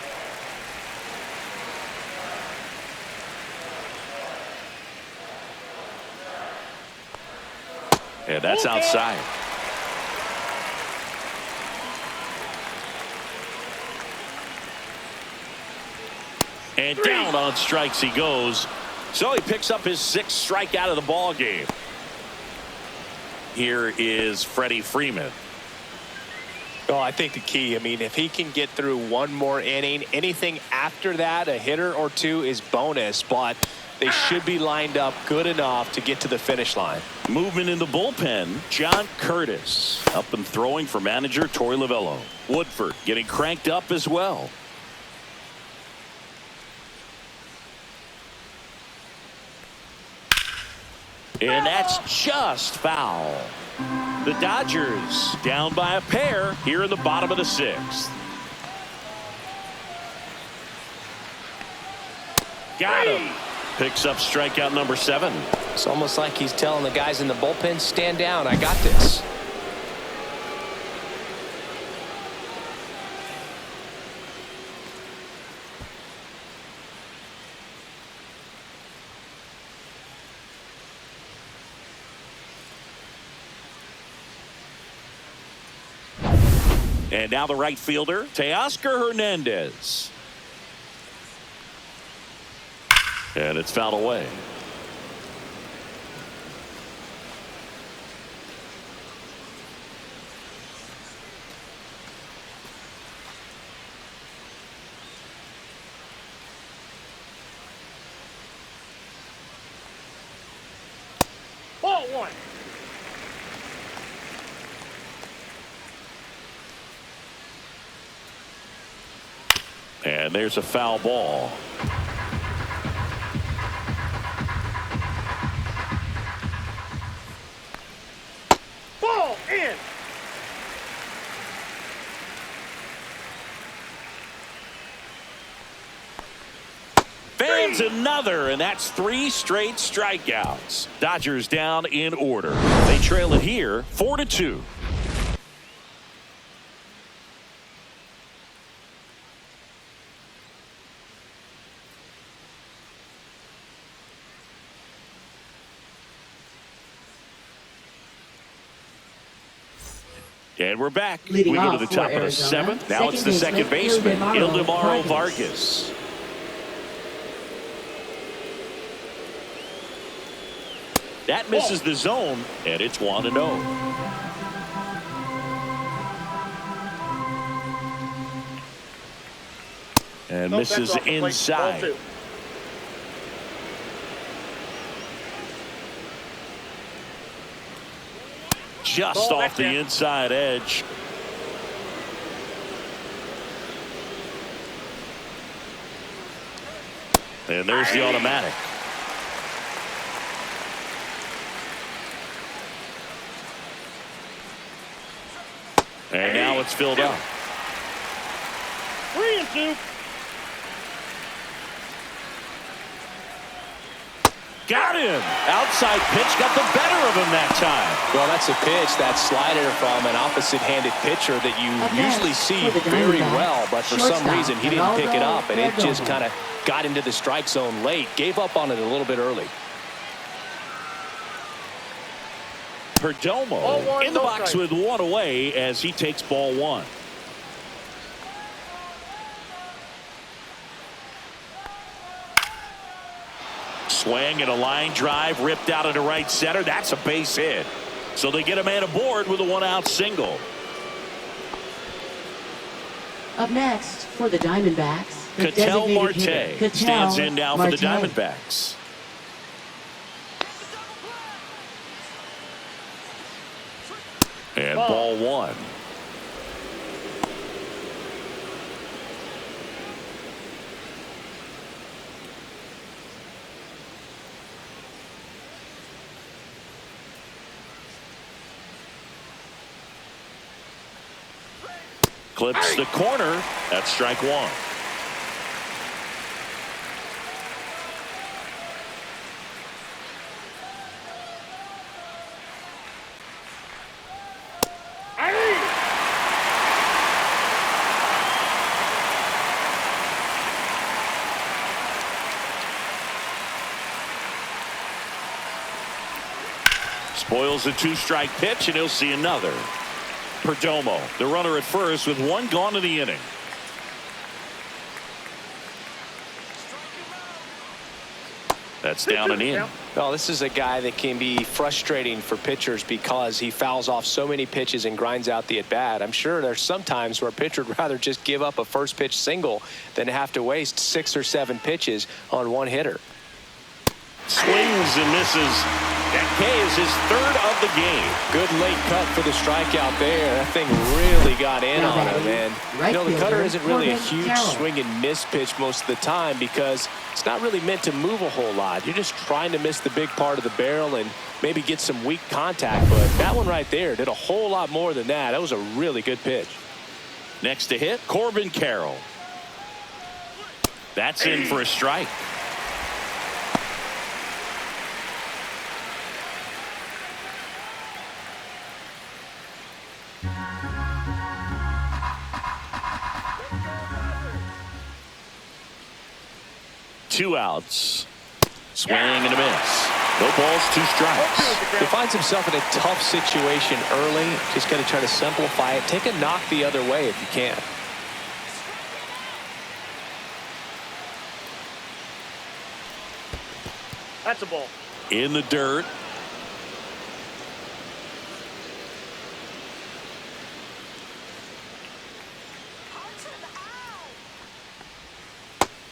And that's outside. And down on strikes he goes. So he picks up his 6th strikeout of the ball game. Here is Freddie Freeman. Oh, I think the key, I mean, if he can get through one more inning, anything after that, a hitter or two is bonus, but they should be lined up good enough to get to the finish line. Movement in the bullpen. John Curtis up and throwing for manager Torey Lovullo. Woodford getting cranked up as well. And that's just foul. The Dodgers down by a pair here in the bottom of the 6th. Got him. Picks up strikeout number 7. It's almost like he's telling the guys in the bullpen, stand down, I got this. And now the right fielder, Teoscar Hernandez. And it's fouled away. Ball 1. And there's a foul ball. Ball in. Fans another, and that's 3 straight strikeouts. Dodgers down in order. They trail it here 4-2. And we're back. Leading we go to off the for top of the Arizona, 7th. Now it's the second baseman, Ildemaro Vargas. That misses the zone, and it's 1-0. And Nope, misses that's off the plate. Ball inside. 2. Just Ball off back the there. inside edge. And there's the automatic. And now it's filled up. 3-2. Got him. Outside pitch got the better of him that time. Well, that's a pitch, that slider from an opposite-handed pitcher that you usually see very well, but for some reason he didn't pick it up, and it just kind of got into the strike zone late. Gave up on it a little bit early. Perdomo Ball 1, in the no box strike. with 1 away as he takes ball 1. Swing and a line drive ripped out into right center. That's a base hit. So they get a man aboard with a 1-out single. Up next for the Diamondbacks, the Ketel designated Marte hitter, Ketel stands in now for the Marte. Diamondbacks. And ball one. Clips the corner. That's strike one. Spoils a two-strike pitch, and he'll see another. Perdomo, the runner at first with one gone in the inning. That's down and in. Well, this is a guy that can be frustrating for pitchers because he fouls off so many pitches and grinds out the at-bat. I'm sure there's some times where a pitcher would rather just give up a first pitch single than have to waste 6 or 7 pitches on one hitter. Swings and misses. That K is his third of the game. Good late cut for the strikeout there. That thing really got in on him, and you know, the cutter isn't really a huge swing and miss pitch most of the time because it's not really meant to move a whole lot. You're just trying to miss the big part of the barrel and maybe get some weak contact, but that one right there did a whole lot more than that. That was a really good pitch. Next to hit, Corbin Carroll. That's in for a strike. Two outs. Swing and a miss. No balls, 2 strikes. He finds himself in a tough situation early. Just got to try to simplify it. Take a knock the other way if you can. That's a ball. In the dirt.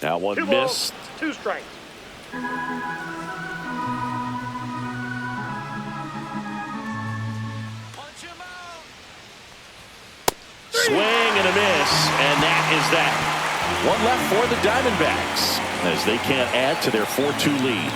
That one 2 missed. balls, 2 strikes. Swing and a miss, and that is that. One left for the Diamondbacks as they can't add to their 4-2 lead.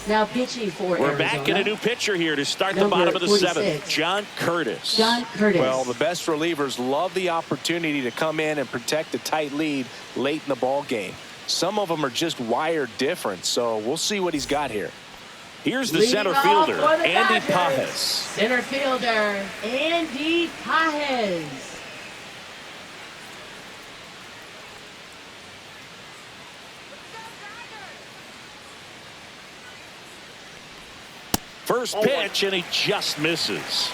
Now pitching for We're Arizona, back in a new pitcher here to start the number bottom of the 46. 7th. John Curtis. John Curtis. Well, the best relievers love the opportunity to come in and protect a tight lead late in the ball game. Some of them are just wired different, so we'll see what he's got here. Here's the Leading center off fielder, for the Andy Dodgers, Pages. Center fielder, Andy Pages. First pitch, and he just misses.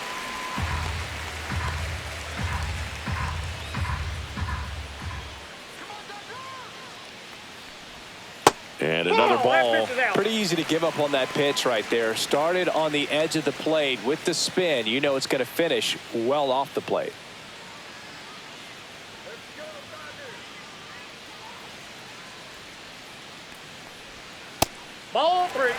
And another ball. Pretty easy to give up on that pitch right there. Started on the edge of the plate with the spin. You know it's going to finish well off the plate. Ball 3.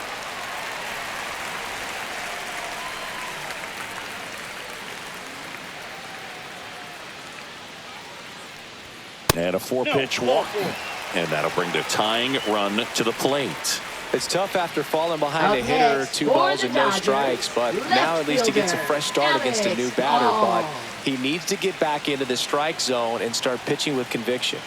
And a 4-pitch walk. And that'll bring the tying run to the plate. It's tough after falling behind a hitter, 2 balls and no strikes, but now at least he gets a fresh start against a new batter. But he needs to get back into the strike zone and start pitching with conviction.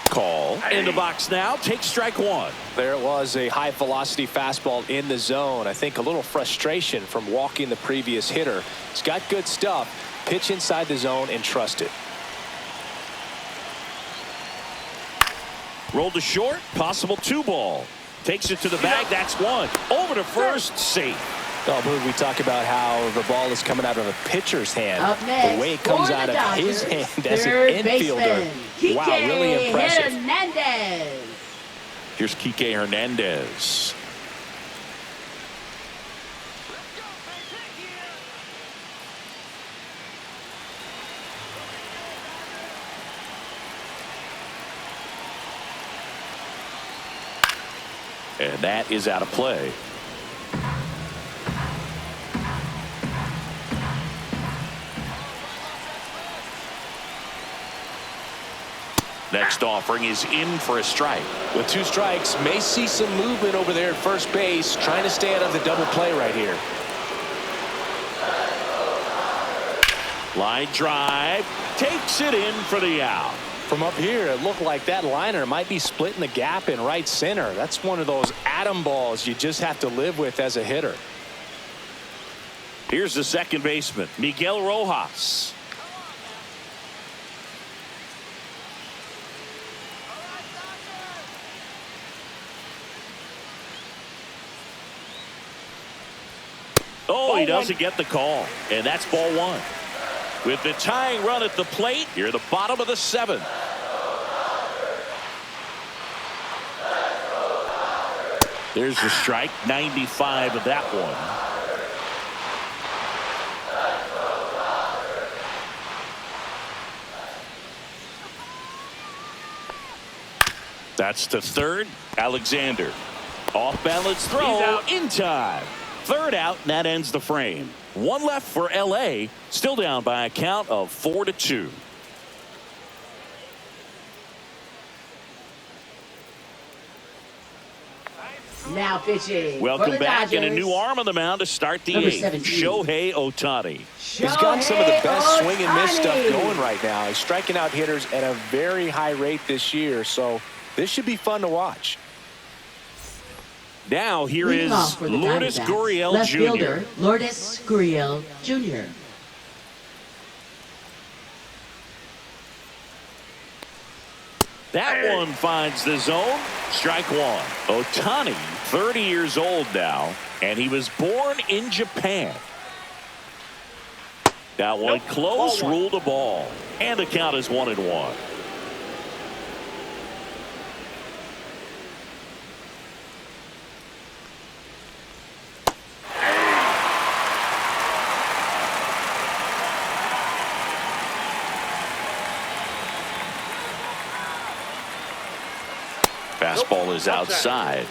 Call in the box now. Take strike 1. There it was, a high velocity fastball in the zone. I think a little frustration from walking the previous hitter. He's got good stuff. Pitch inside the zone and trust it. Rolled to short. Possible 2 ball. Takes it to the bag. That's 1. Over to first. Safe. Oh, Boog, we talk about how the ball is coming out of a pitcher's hand. Up next, the way it comes for out the of his Dodgers, hand as an third infielder. baseman, Wow, really impressive. Hernandez. Here's Kike Hernandez. And that is out of play. Next offering is in for a strike. With 2 strikes, may see some movement over there at first base, trying to stay out of the double play right here. Line drive, takes it in for the out. From up here, it looked like that liner might be splitting the gap in right center. That's one of those atom balls you just have to live with as a hitter. Here's the second baseman, Miguel Rojas. Oh, he doesn't get the call, and that's ball 1. With the tying run at the plate, you're at the bottom of the 7th. There's the strike, 95 of that one. That's to third, Alexander. Off balance throw in time. Third out, and that ends the frame. 1 left for LA, still down by a count of 4-2. Now pitching. Welcome for the back, Dodgers. and a new arm on the mound to start the Number 8th. 17. Shohei Ohtani. He's got some of the best swing and miss stuff Ohtani. going right now. He's striking out hitters at a very high rate this year, so this should be fun to watch. Now here Leading is off for the Lourdes Diamondbacks, Gurriel left Jr. fielder Lourdes Gurriel Jr. That one finds the zone. Strike 1. Ohtani, 30 years old now, and he was born in Japan. That one close, Ball 1. ruled a ball, and the count is 1-1. Fastball is outside.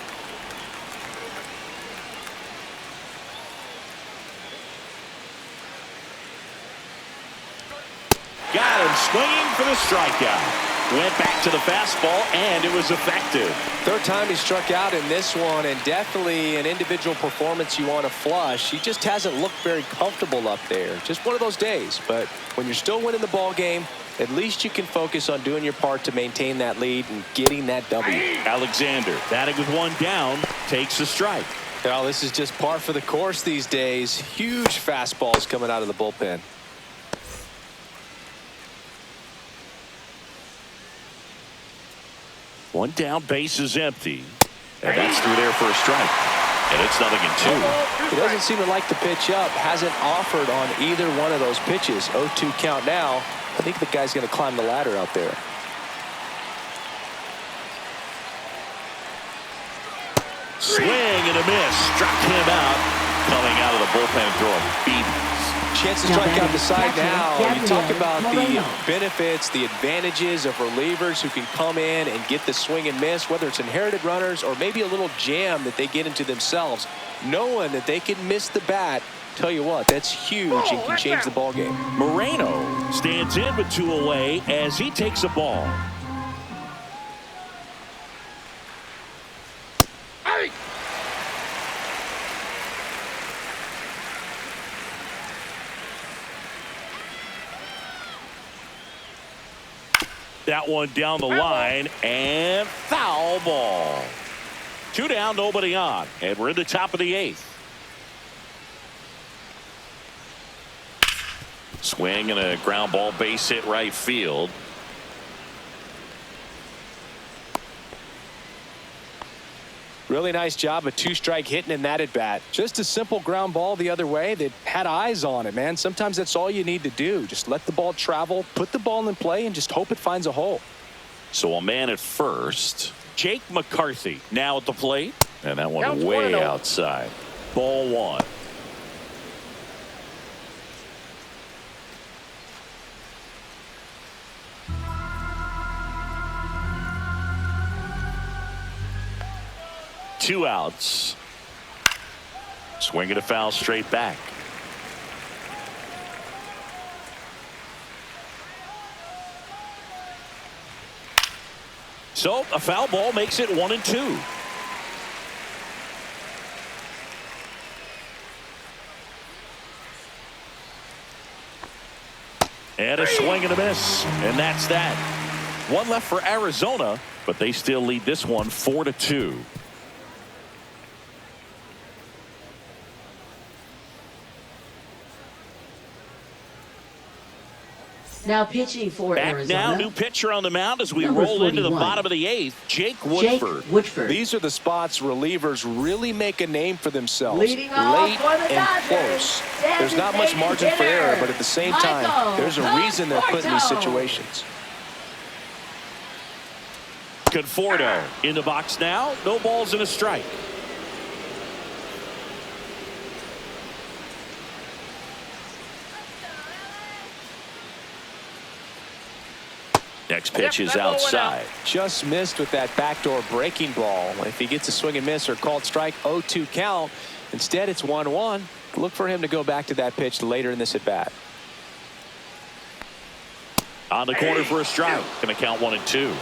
Got him swinging for the strikeout. Went back to the fastball, and it was effective. Third time he struck out in this one, and definitely an individual performance you want to flush. He just hasn't looked very comfortable up there. Just one of those days. But when you're still winning the ball game, at least you can focus on doing your part to maintain that lead and getting that W. Alexander, batting with 1 down, takes a strike. Well, this is just par for the course these days. Huge fastballs coming out of the bullpen. One down, base is empty. And that's through there for a strike. And it's 0-2. He doesn't seem to like the pitch up. Hasn't offered on either one of those pitches. 0-2 count now. I think the guy's going to climb the ladder out there. Swing and a miss. Struck him out. Coming out of the bullpen throwing beating. Chance to Now strike out batting the side catcher, now. You talk Gabriel about the Moreno. benefits, the advantages of relievers who can come in and get the swing and miss, whether it's inherited runners or maybe a little jam that they get into themselves. Knowing that they can miss the bat, tell you what, that's huge and can change the ball game. Moreno stands in with 2 away as he takes a ball. That one down the line, and foul ball. 2 down, nobody on, and we're in the top of the 8th. Swing and a ground ball, base hit right field. Really nice job of two-strike hitting in that at-bat. Just a simple ground ball the other way that had eyes on it, man. Sometimes that's all you need to do. Just let the ball travel, put the ball in play, and just hope it finds a hole. So a man at first. Jake McCarthy now at the plate. And that one Counts way 1-0. outside. Ball one. Two outs. Swinging a foul straight back. So a foul ball makes it 1-2. And a swing and a miss. And that's that. One left for Arizona, but they still lead this one 4-2. Now pitching for Back Arizona. now, new pitcher on the mound as we Number roll into the 41. bottom of the eighth. Jake Woodford. These are the spots relievers really make a name for themselves. Leading off Late for the and Dodgers, close. There's not much margin for error, but at the same time, there's a reason they're put in these situations. Conforto in the box now. No balls and a strike. Next pitch is outside. Just missed with that backdoor breaking ball. If he gets a swing and miss or called strike, 0-2 count. Instead, it's 1-1. Look for him to go back to that pitch later in this at bat. On the corner for a strike. Going to count 1-2.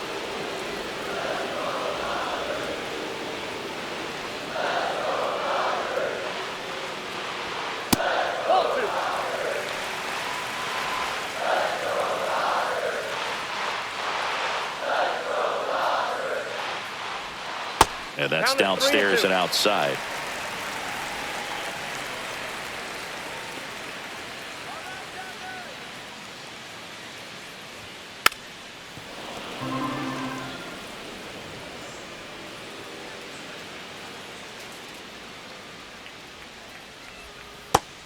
And that's downstairs and outside.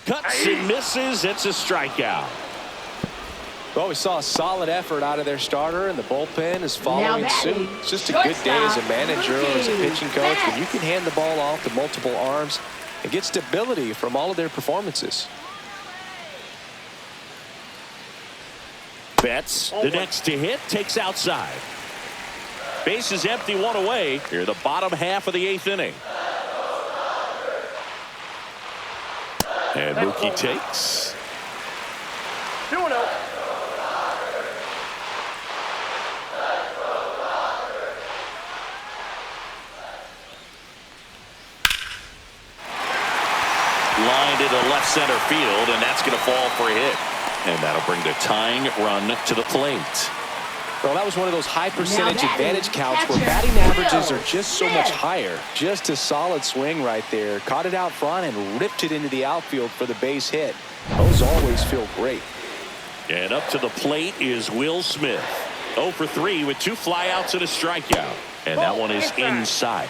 Cuts and misses. It's a strikeout. Well, we saw a solid effort out of their starter, and the bullpen is following suit. It's just a good day as a manager or as a pitching coach when you can hand the ball off to multiple arms and get stability from all of their performances. Betts, the next to hit, takes outside. Base is empty, one away. Here, the bottom half of the eighth inning. And Mookie takes. 2-0. Lined into left center field, and that's going to fall for a hit. And that'll bring the tying run to the plate. Well, that was one of those high percentage advantage counts where batting averages are just so much higher. Just a solid swing right there. Caught it out front and ripped it into the outfield for the base hit. Those always feel great. And up to the plate is Will Smith. 0 for 3 with 2 flyouts and a strikeout. And that one is inside.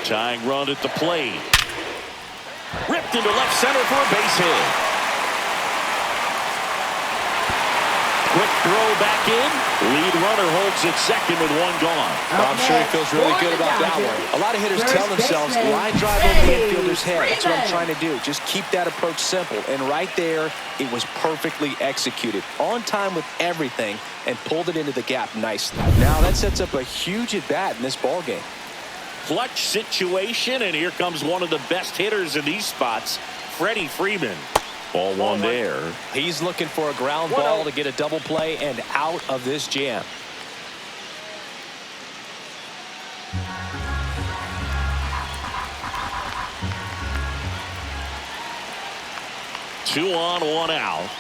Tying run at the plate. Ripped into left center for a base hit. Quick throw back in. Lead runner holds at second with one gone. I'm sure he feels really good about that one. A lot of hitters tell themselves, line drive over the infielder's head. That's what I'm trying to do. Just keep that approach simple. And right there, it was perfectly executed. On time with everything and pulled it into the gap nicely. Now that sets up a huge at-bat in this ballgame. Clutch situation, and here comes one of the best hitters in these spots, Freddie Freeman. Ball one there. He's looking for a ground ball to get a double play and out of this jam. Two on, one out.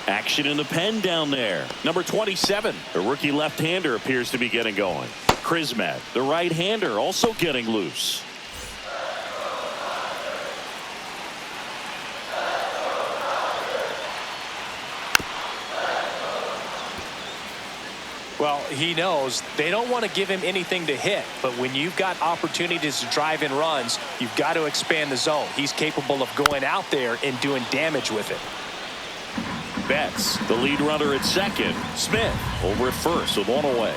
Action in the pen down there. Number 27, the rookie left-hander, appears to be getting going. Chrismat, the right-hander, also getting loose. Well, he knows they don't want to give him anything to hit, but when you've got opportunities to drive in runs, you've got to expand the zone. He's capable of going out there and doing damage with it. Betts, the lead runner at second. Smith over at first with one away.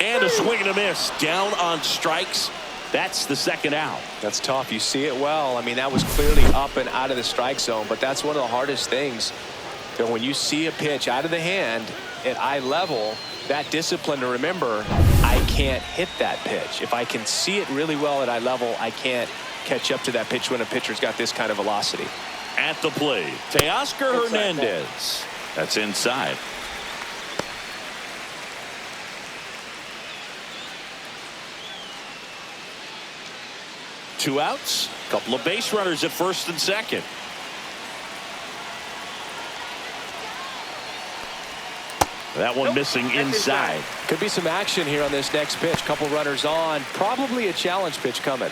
And a swing and a miss. Down on strikes. That's the second out. That's tough. You see it well. I mean, that was clearly up and out of the strike zone, but that's one of the hardest things. When you see a pitch out of the hand at eye level, that discipline to remember, I can't hit that pitch. If I can see it really well at eye level, I can't catch up to that pitch when a pitcher's got this kind of velocity. At the plate, Teoscar Hernandez. That's inside. Two outs, couple of base runners at first and second. That one missing inside. Could be some action here on this next pitch. Couple runners on. Probably a challenge pitch coming.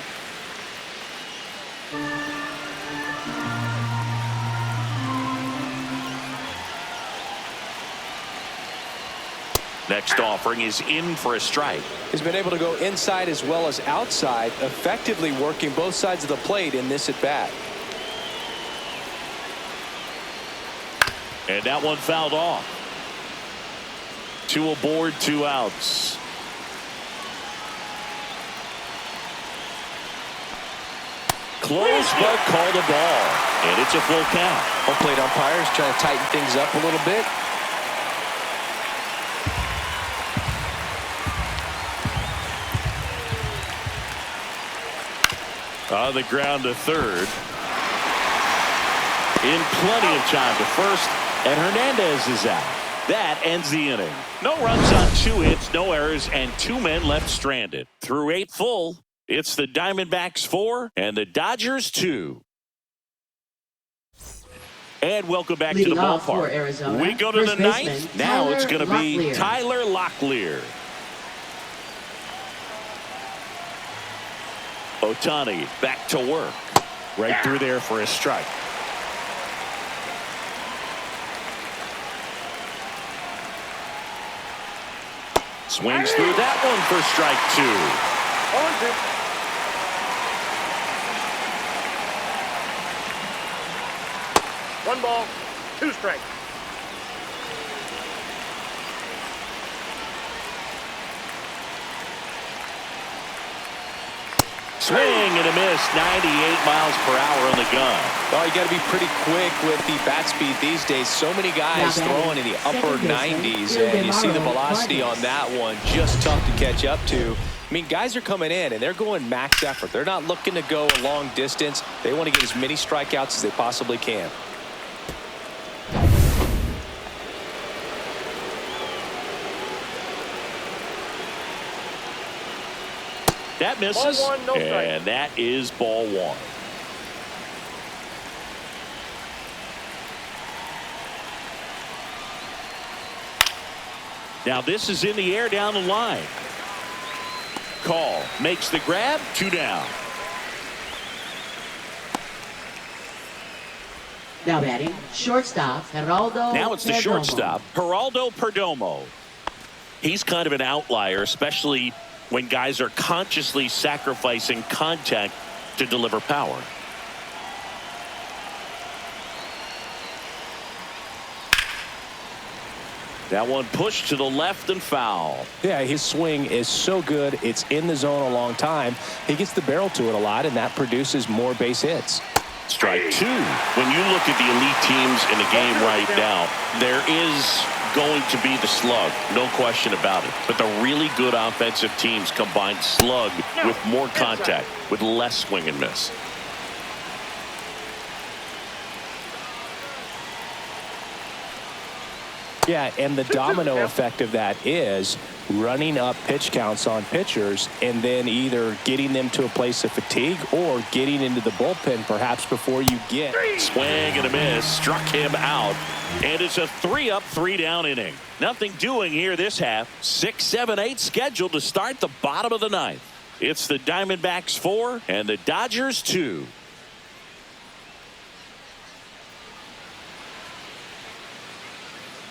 Next offering is in for a strike. He's been able to go inside as well as outside, effectively working both sides of the plate in this at bat. And that one fouled off. Two aboard, two outs. Close, but called a ball. And it's a full count. Home plate umpires trying to tighten things up a little bit. On the ground to third. In plenty of time to first. And Hernandez is out. That ends the inning. No runs on 2 hits, no errors, and 2 men left stranded. Through 8 full, it's the Diamondbacks 4 and the Dodgers 2. And welcome back to the ballpark. Arizona, we go to the ninth. Now it's going to be Tyler Locklear. Ohtani back to work. Right through there for a strike. Swings through that one for strike 2. 1 ball, 2 strikes. Swing and a miss. 98 miles per hour on the gun. Well, you got to be pretty quick with the bat speed these days. So many guys throwing in the upper 90s, and you see the velocity on that one. Just tough to catch up to. I mean, guys are coming in, and they're going max effort. They're not looking to go a long distance. They want to get as many strikeouts as they possibly can. That misses, Ball 1, no strike. And that is ball 1. Now this is in the air down the line. Call makes the grab, 2 down. Now batting, shortstop, Geraldo. Now it's the shortstop, Geraldo Perdomo. He's kind of an outlier, especially when guys are consciously sacrificing contact to deliver power. That one pushed to the left and foul. Yeah, his swing is so good. It's in the zone a long time. He gets the barrel to it a lot, and that produces more base hits. Strike 2. When you look at the elite teams in the game right now, there is going to be the slug, no question about it. But the really good offensive teams combine slug with more contact, with less swing and miss. Yeah, and the domino effect of that is running up pitch counts on pitchers and then either getting them to a place of fatigue or getting into the bullpen perhaps before you get. Swing and a miss, struck him out, and it's a 3-up, 3-down inning. Nothing doing here this half. 6, 7, 8 scheduled to start the bottom of the ninth. It's the Diamondbacks 4 and the Dodgers 2.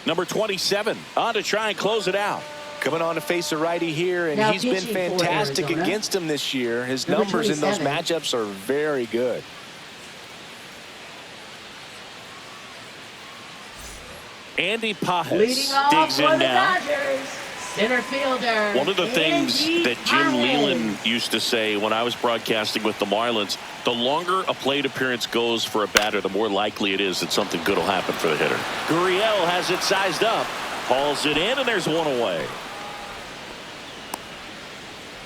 Number 27 on to try and close it out. Coming on to face a righty here, and Now he's been pitching for fantastic Arizona. against him this year. His Number numbers in those 27. matchups are very good. Andy Pajes Leading off digs for in the now. Dodgers, center fielder. One of the things Andy that Jim Pajes. Leland used to say when I was broadcasting with the Marlins, the longer a plate appearance goes for a batter, the more likely it is that something good will happen for the hitter. Gurriel has it sized up, hauls it in, and there's one away.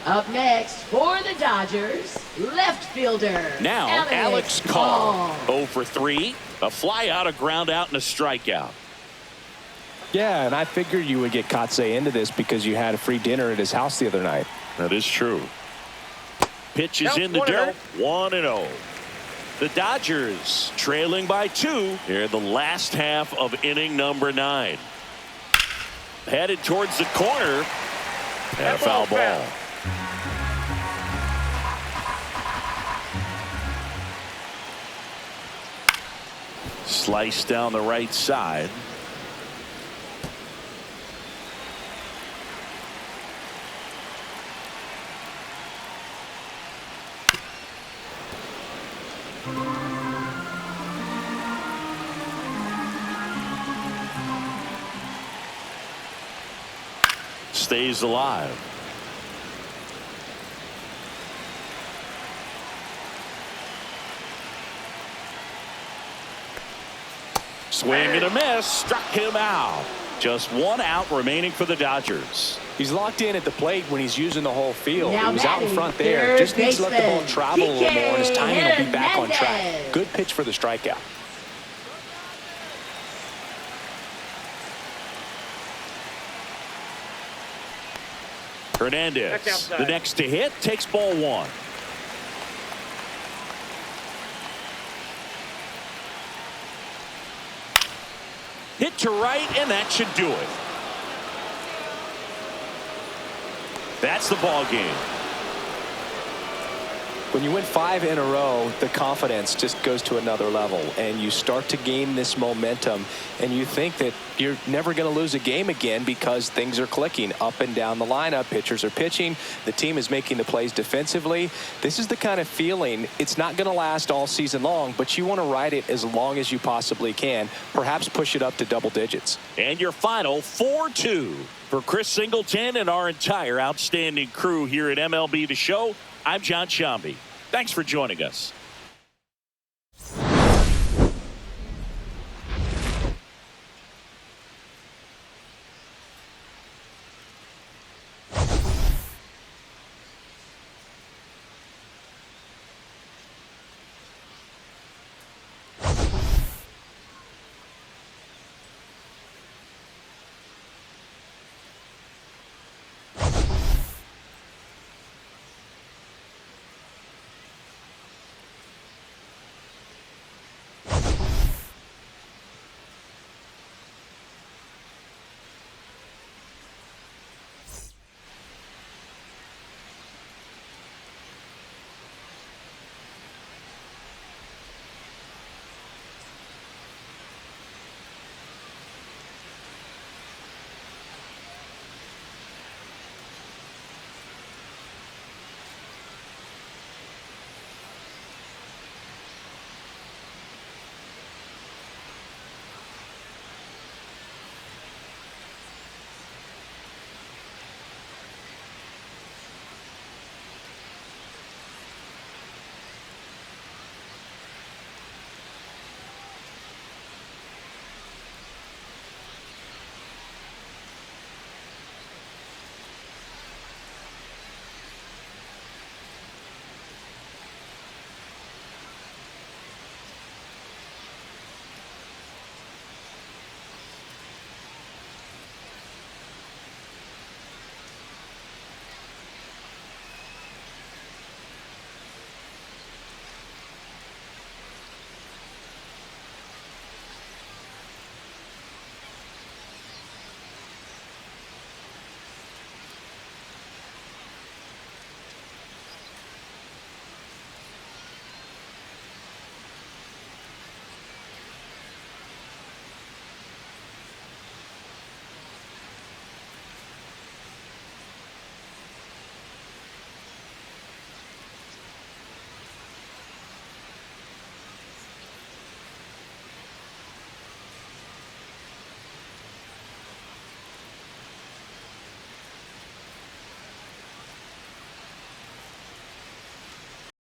Up next for the Dodgers, left fielder. Now, Alex Carr, 0 for 3, a fly out, a ground out, and a strikeout. Yeah, and I figured you would get Kotsay into this because you had a free dinner at his house the other night. That is true. Pitch is Count in the 1-0. dirt, 1-0. The Dodgers trailing by 2 here in the last half of inning number 9. Headed towards the corner, and a foul ball. Slice down the right side. Stays alive. Swing and a miss, struck him out. Just 1 out remaining for the Dodgers. He's locked in at the plate when he's using the whole field. Now He was out in batting, front there. third Just needs to let the ball baseman, travel a little more, and his timing will be back on track. Hernandez. Good pitch for the strikeout. Hernandez, Back outside. the next to hit, takes ball 1. Hit to right, and that should do it. That's the ball game. When you win 5 in a row, the confidence just goes to another level, and you start to gain this momentum, and you think that you're never going to lose a game again because things are clicking up and down the lineup. Pitchers are pitching. The team is making the plays defensively. This is the kind of feeling, it's not going to last all season long, but you want to ride it as long as you possibly can, perhaps push it up to double digits. And your final 4-2. For Chris Singleton and our entire outstanding crew here at MLB The Show, I'm John Shambi. Thanks for joining us.